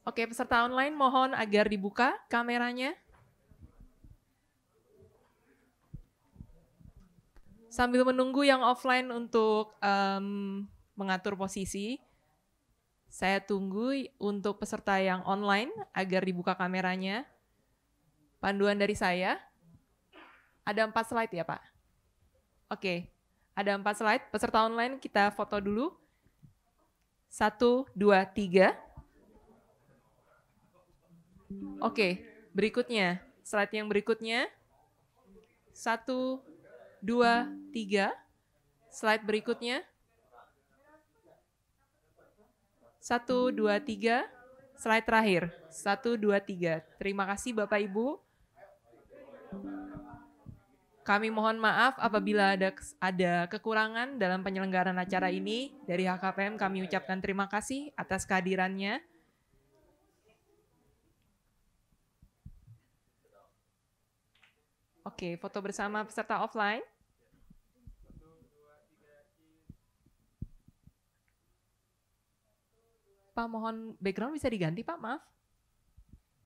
Oke, peserta online mohon agar dibuka kameranya. Sambil menunggu yang offline untuk mengatur posisi, saya tunggu untuk peserta yang online agar dibuka kameranya. Panduan dari saya, ada 4 slide ya Pak? Oke, ada 4 slide. Peserta online kita foto dulu. 1, 2, 3. Oke, berikutnya. Slide yang berikutnya. 1, 2, 3. Slide berikutnya. 1, 2, 3. Slide terakhir. 1, 2, 3. Terima kasih Bapak Ibu. Kami mohon maaf apabila ada kekurangan dalam penyelenggaraan acara ini. Dari HKPM kami ucapkan terima kasih atas kehadirannya. Oke, foto bersama peserta offline. Pak, mohon background bisa diganti Pak, maaf.